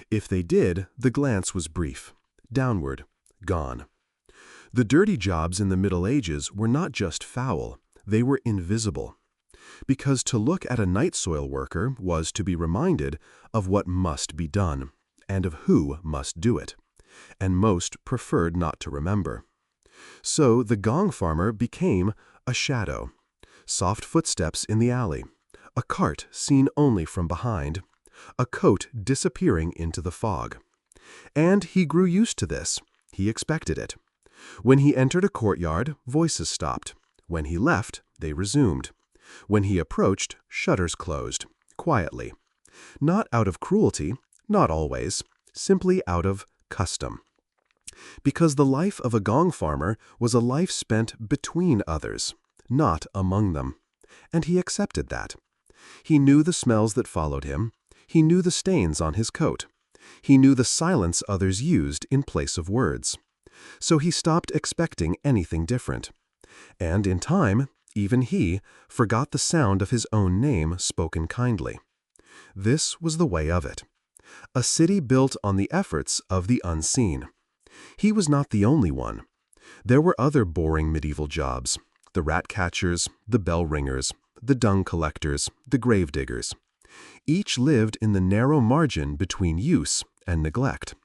[SPEAKER 1] If they did, the glance was brief, downward, gone. The dirty jobs in the Middle Ages were not just foul, they were invisible. Because to look at a night soil worker was to be reminded of what must be done, and of who must do it, and most preferred not to remember. So the gong farmer became a shadow, soft footsteps in the alley, a cart seen only from behind, a coat disappearing into the fog. And he grew used to this. He expected it. When he entered a courtyard, voices stopped. When he left, they resumed. When he approached, shutters closed, quietly. Not out of cruelty, not always, simply out of custom. Because the life of a gong farmer was a life spent between others, not among them. And he accepted that. He knew the smells that followed him. He knew the stains on his coat. He knew the silence others used in place of words. So he stopped expecting anything different. And in time, even he forgot the sound of his own name spoken kindly. This was the way of it. A city built on the efforts of the unseen. He was not the only one. There were other boring medieval jobs, the rat catchers, the bell ringers, the dung collectors, the grave diggers. Each lived in the narrow margin between use and neglect.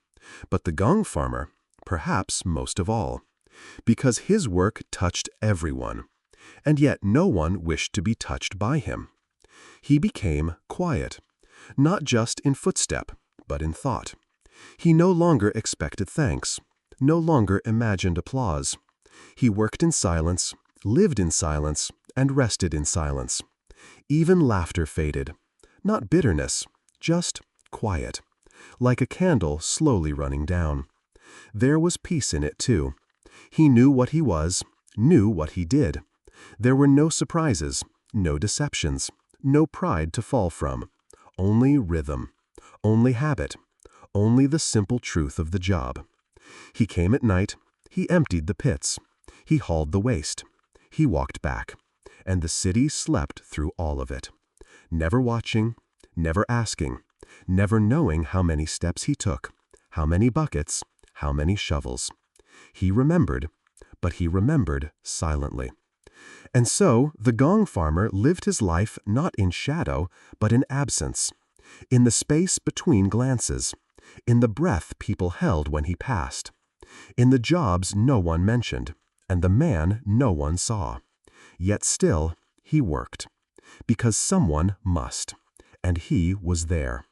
[SPEAKER 1] But the gong farmer, perhaps most of all, because his work touched everyone, and yet no one wished to be touched by him. He became quiet, not just in footstep, but in thought. He no longer expected thanks, no longer imagined applause. He worked in silence, lived in silence, and rested in silence. Even laughter faded. Not bitterness, just quiet, like a candle slowly running down. There was peace in it, too. He knew what he was, knew what he did. There were no surprises, no deceptions, no pride to fall from. Only rhythm, only habit, only the simple truth of the job. He came at night, he emptied the pits, he hauled the waste, he walked back, and the city slept through all of it. Never watching, never asking, never knowing how many steps he took, how many buckets, how many shovels. He remembered, but he remembered silently. And so the gong farmer lived his life not in shadow, but in absence, in the space between glances, in the breath people held when he passed, in the jobs no one mentioned, and the man no one saw. Yet still he worked, because someone must, and he was there,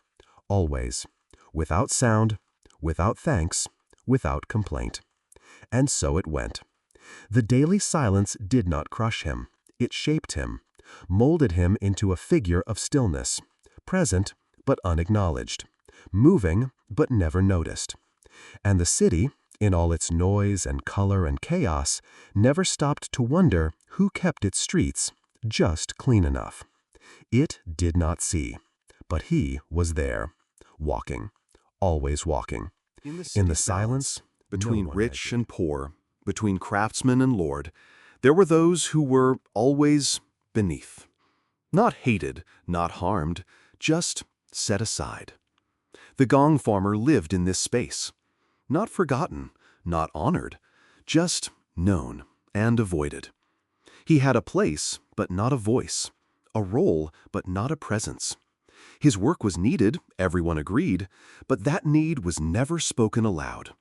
[SPEAKER 1] always, without sound, without thanks, without complaint. And so it went. The daily silence did not crush him. It shaped him, molded him into a figure of stillness, present but unacknowledged,
[SPEAKER 2] moving but never noticed. And the city, in all its noise and color and chaos, never stopped to wonder who kept its streets just clean enough. It did not see, but he was there, walking, always walking.
[SPEAKER 1] In the
[SPEAKER 2] In the
[SPEAKER 1] city's
[SPEAKER 2] silence,
[SPEAKER 1] balance, between
[SPEAKER 2] no one
[SPEAKER 1] rich
[SPEAKER 2] measured.
[SPEAKER 1] and poor, between craftsman and lord, there were those who were always beneath. Not hated, not harmed, just set aside. The Gong farmer lived in this space. Not forgotten, not honored, just known and avoided. He had a place, but not a voice, a role, but not a presence. His work was needed, everyone agreed, but that need was never spoken aloud.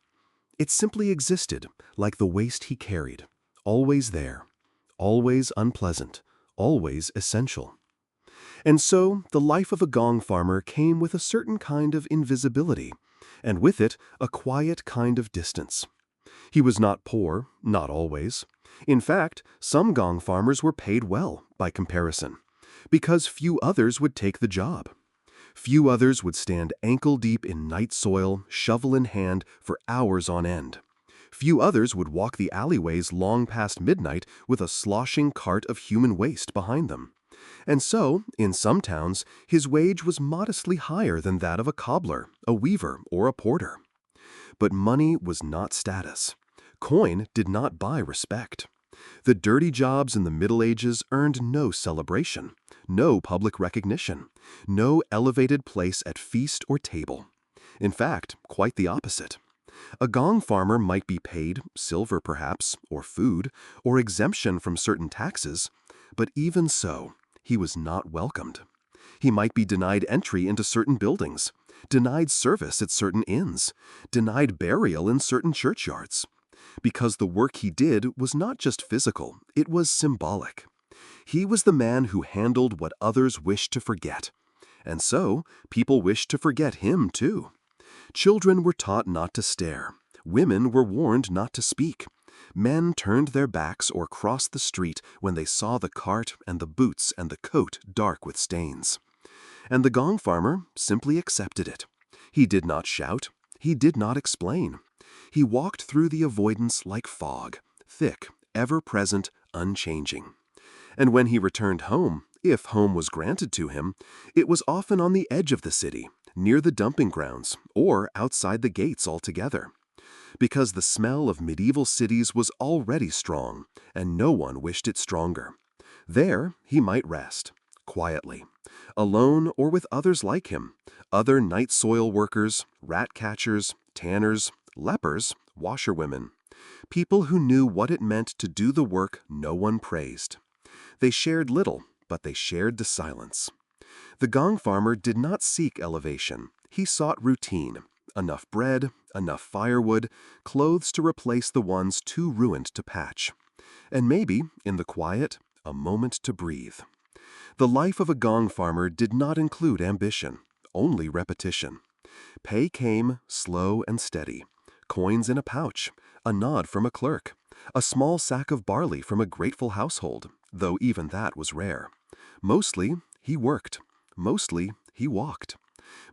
[SPEAKER 1] It simply existed, like the waste he carried, always there, always unpleasant, always essential. And so the life of a gong farmer came with a certain kind of invisibility, and with it a quiet kind of distance. He was not poor, not always. In fact, some gong farmers were paid well, by comparison, because few others would take the job. Few others would stand ankle-deep in night soil, shovel in hand, for hours on end. Few others would walk the alleyways long past midnight with a sloshing cart of human waste behind them. And so, in some towns, his wage was modestly higher than that of a cobbler, a weaver, or a porter. But money was not status. Coin did not buy respect. The dirty jobs in the Middle Ages earned no celebration, no public recognition, no elevated place at feast or table. In fact, quite the opposite. A gong farmer might be paid, silver perhaps, or food, or exemption from certain taxes, but even so, he was not welcomed. He might be denied entry into certain buildings, denied service at certain inns, denied burial in certain churchyards. Because the work he did was not just physical, it was symbolic. He was the man who handled what others wished to forget. And so, people wished to forget him too. Children were taught not to stare. Women were warned not to speak. Men turned their backs or crossed the street when they saw the cart and the boots and the coat dark with stains. And the gong farmer simply accepted it. He did not shout. He did not explain. He walked through the avoidance like fog, thick, ever-present, unchanging. And when he returned home, if home was granted to him, it was often on the edge of the city, near the dumping grounds, or outside the gates altogether. Because the smell of medieval cities was already strong, and no one wished it stronger. There he might rest, quietly, alone or with others like him, other night soil workers, rat catchers, tanners, lepers, washerwomen, people who knew what it meant to do the work no one praised. They shared little, but they shared the silence. The gong farmer did not seek elevation. He sought routine, enough bread, enough firewood, clothes to replace the ones too ruined to patch. And maybe, in the quiet, a moment to breathe. The life of a gong farmer did not include ambition, only repetition. Pay came slow and steady. Coins in a pouch, a nod from a clerk, a small sack of barley from a grateful household, though even that was rare. Mostly, he worked. Mostly, he walked.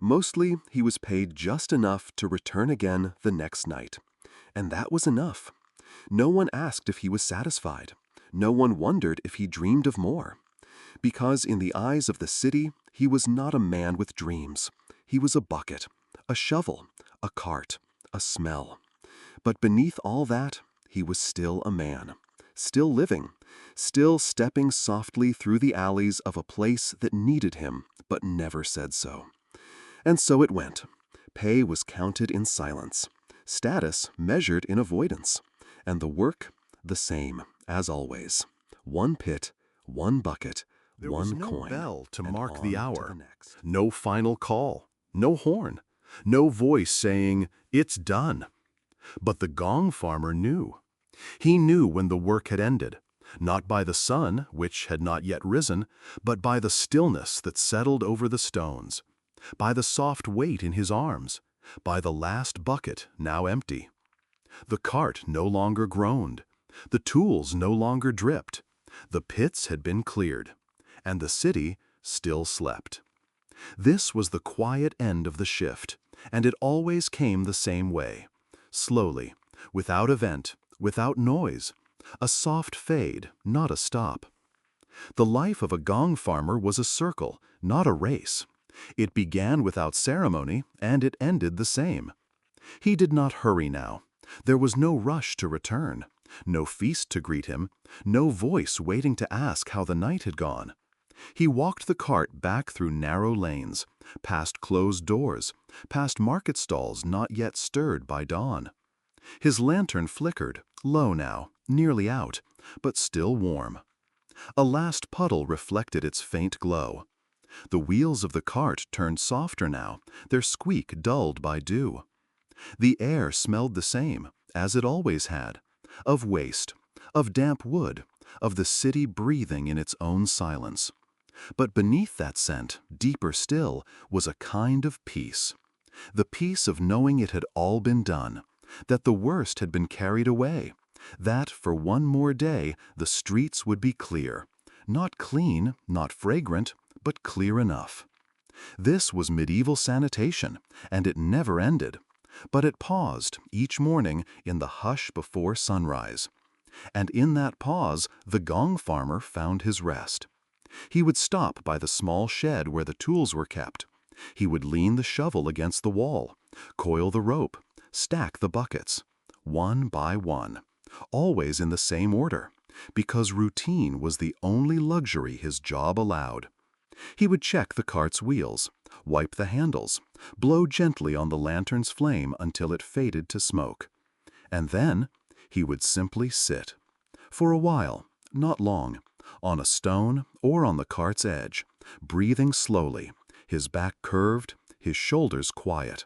[SPEAKER 1] Mostly, he was paid just enough to return again the next night. And that was enough. No one asked if he was satisfied. No one wondered if he dreamed of more. Because in the eyes of the city, he was not a man with dreams. He was a bucket, a shovel, a cart, a smell. But beneath all that, he was still a man, still living, still stepping softly through the alleys of a place that needed him but never said so. And so it went. Pay was counted in silence, status measured in avoidance, and the work the same as always. One pit, one bucket, There
[SPEAKER 2] one
[SPEAKER 1] was no
[SPEAKER 2] coin,
[SPEAKER 1] bell to
[SPEAKER 2] and
[SPEAKER 1] mark
[SPEAKER 2] on
[SPEAKER 1] the
[SPEAKER 2] to
[SPEAKER 1] hour,
[SPEAKER 2] the next.
[SPEAKER 1] no final call, no horn, no voice saying, "It's done." But the gong farmer knew. He knew when the work had ended, not by the sun, which had not yet risen, but by the stillness that settled over the stones, by the soft weight in his arms, by the last bucket now empty. The cart no longer groaned, the tools no longer dripped, the pits had been cleared, and the city still slept. This was the quiet end of the shift, and it always came the same way. Slowly, without event, without noise. A soft fade, not a stop. The life of a gong farmer was a circle, not a race. It began without ceremony, and it ended the same. He did not hurry now. There was no rush to return, no feast to greet him, no voice waiting to ask how the night had gone. He walked the cart back through narrow lanes, past closed doors, past market stalls not yet stirred by dawn. His lantern flickered, low now, nearly out, but still warm. A last puddle reflected its faint glow. The wheels of the cart turned softer now, their squeak dulled by dew. The air smelled the same, as it always had, of waste, of damp wood, of the city breathing in its own silence. But beneath that scent, deeper still, was a kind of peace. The peace of knowing it had all been done, that the worst had been carried away, that for one more day the streets would be clear, not clean, not fragrant, but clear enough. This was medieval sanitation, and it never ended, but it paused each morning in the hush before sunrise. And in that pause the gong farmer found his rest. He would stop by the small shed where the tools were kept. He would lean the shovel against the wall, coil the rope, stack the buckets, one by one, always in the same order, because routine was the only luxury his job allowed. He would check the cart's wheels, wipe the handles, blow gently on the lantern's flame until it faded to smoke. And then he would simply sit. For a while, not long, on a stone or on the cart's edge, breathing slowly, his back curved, his shoulders quiet.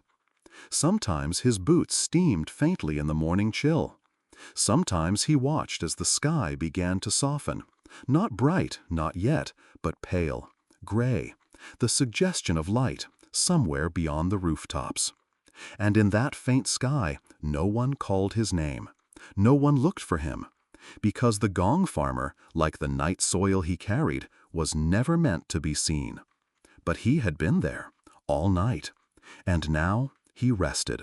[SPEAKER 1] Sometimes his boots steamed faintly in the morning chill. Sometimes he watched as the sky began to soften, not bright, not yet, but pale, gray, the suggestion of light somewhere beyond the rooftops. And in that faint sky, no one called his name. No one looked for him, because the gong farmer, like the night soil he carried, was never meant to be seen. But he had been there, all night, and now he rested.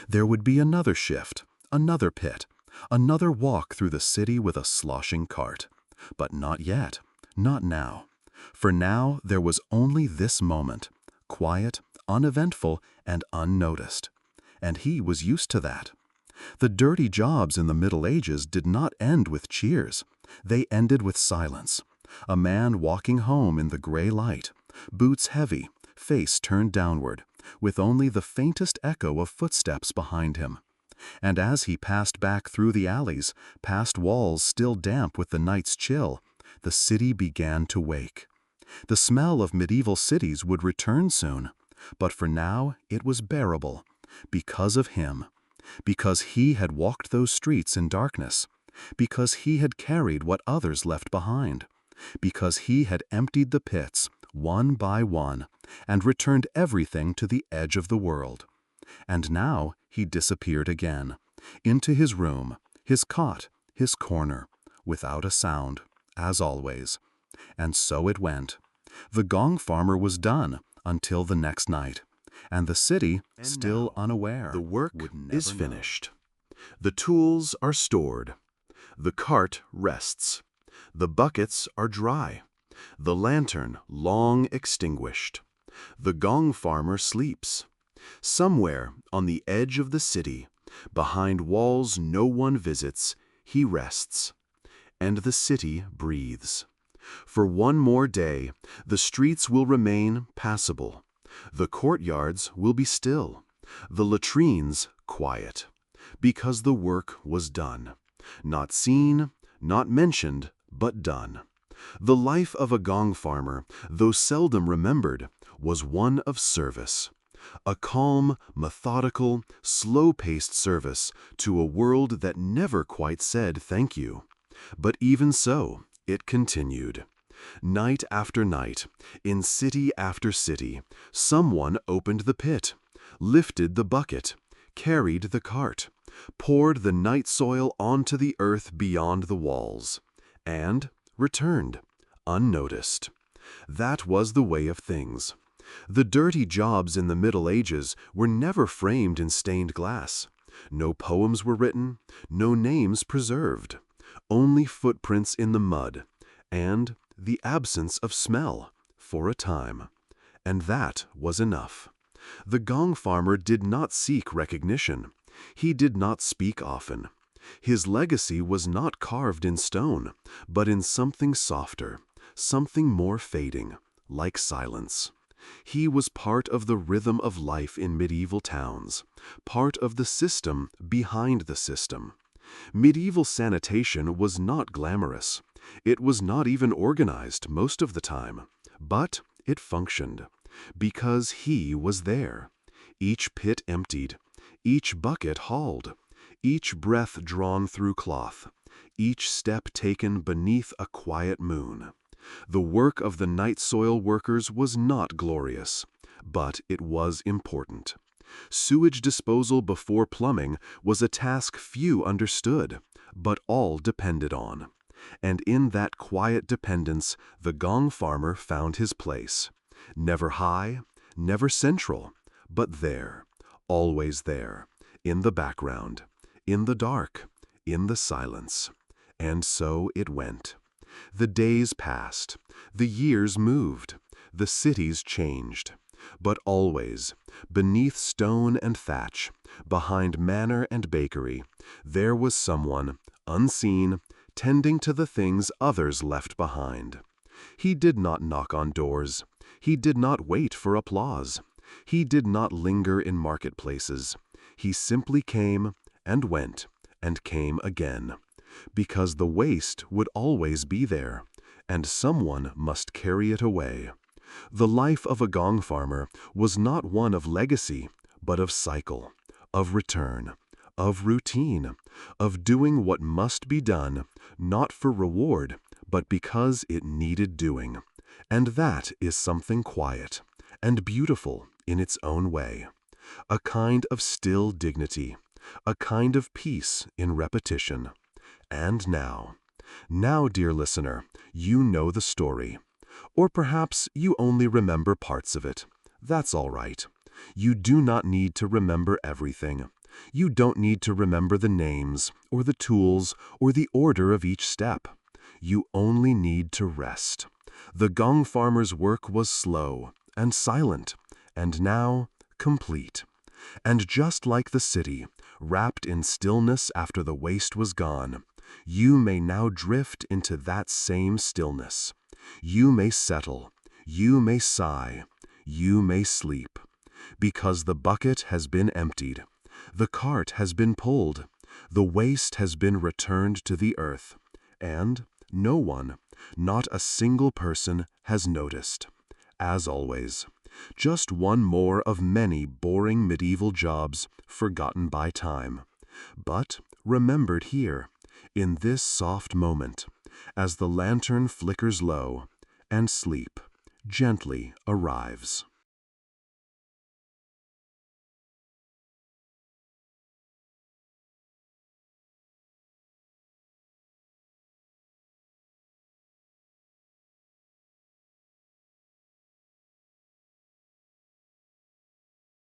[SPEAKER 1] There would be another shift, another pit, another walk through the city with a sloshing cart. But not yet, not now. For now there was only this moment, quiet, uneventful, and unnoticed. And he was used to that. The dirty jobs in the Middle Ages did not end with cheers. They ended with silence. A man walking home in the gray light, boots heavy, face turned downward, with only the faintest echo of footsteps behind him. And as he passed back through the alleys, past walls still damp with the night's chill, the city began to wake. The smell of medieval cities would return soon, but for now it was bearable, because of him, because he had walked those streets in darkness, because he had carried what others left behind, because he had emptied the pits, one by one, and returned everything to the edge of the world. And now he disappeared again, into his room, his cot, his corner, without a sound, as always. And so it went. The gong farmer was done until the next night, and the city, still unaware, The work
[SPEAKER 2] would never
[SPEAKER 1] is
[SPEAKER 2] know.
[SPEAKER 1] finished. The tools are stored. The cart rests. The buckets are dry. The lantern long extinguished. The gong farmer sleeps. Somewhere on the edge of the city, behind walls no one visits, he rests. And the city breathes. For one more day, the streets will remain passable. The courtyards will be still. The latrines quiet. Because the work was done. Not seen, not mentioned, but done. The life of a gong farmer, though seldom remembered, was one of service. A calm, methodical, slow-paced service to a world that never quite said thank you. But even so, it continued. Night after night, in city after city, someone opened the pit, lifted the bucket, carried the cart, poured the night soil onto the earth beyond the walls, and returned, unnoticed. That was the way of things. The dirty jobs in the Middle Ages were never framed in stained glass. No poems were written, no names preserved, only footprints in the mud, and the absence of smell, for a time. And that was enough. The Gong farmer did not seek recognition. He did not speak often. His legacy was not carved in stone, but in something softer, something more fading, like silence. He was part of the rhythm of life in medieval towns, part of the system behind the system. Medieval sanitation was not glamorous. It was not even organized most of the time, but it functioned, because he was there. Each pit emptied, each bucket hauled, each breath drawn through cloth, each step taken beneath a quiet moon. The work of the night soil workers was not glorious, but it was important. Sewage disposal before plumbing was a task few understood, but all depended on. And in that quiet dependence, the Gong farmer found his place. Never high, never central, but there, always there, in the background, in the dark, in the silence. And so it went. The days passed, the years moved, the cities changed. But always, beneath stone and thatch, behind manor and bakery, there was someone, unseen, tending to the things others left behind. He did not knock on doors. He did not wait for applause. He did not linger in marketplaces. He simply came and went and came again, because the waste would always be there, and someone must carry it away. The life of a Gong farmer was not one of legacy, but of cycle, of return, of routine, of doing what must be done, not for reward, but because it needed doing. And that is something quiet and beautiful in its own way. A kind of still dignity, a kind of peace in repetition. And now, dear listener, you know the story. Or perhaps you only remember parts of it. That's all right. You do not need to remember everything. You don't need to remember the names, or the tools, or the order of each step. You only need to rest. The Gong farmer's work was slow and silent, and now complete. And just like the city, wrapped in stillness after the waste was gone, you may now drift into that same stillness. You may settle, you may sigh, you may sleep, because the bucket has been emptied, the cart has been pulled, the waste has been returned to the earth, and no one, not a single person, has noticed. As always, just one more of many boring medieval jobs forgotten by time, but remembered here, in this soft moment, as the lantern flickers low and sleep gently arrives.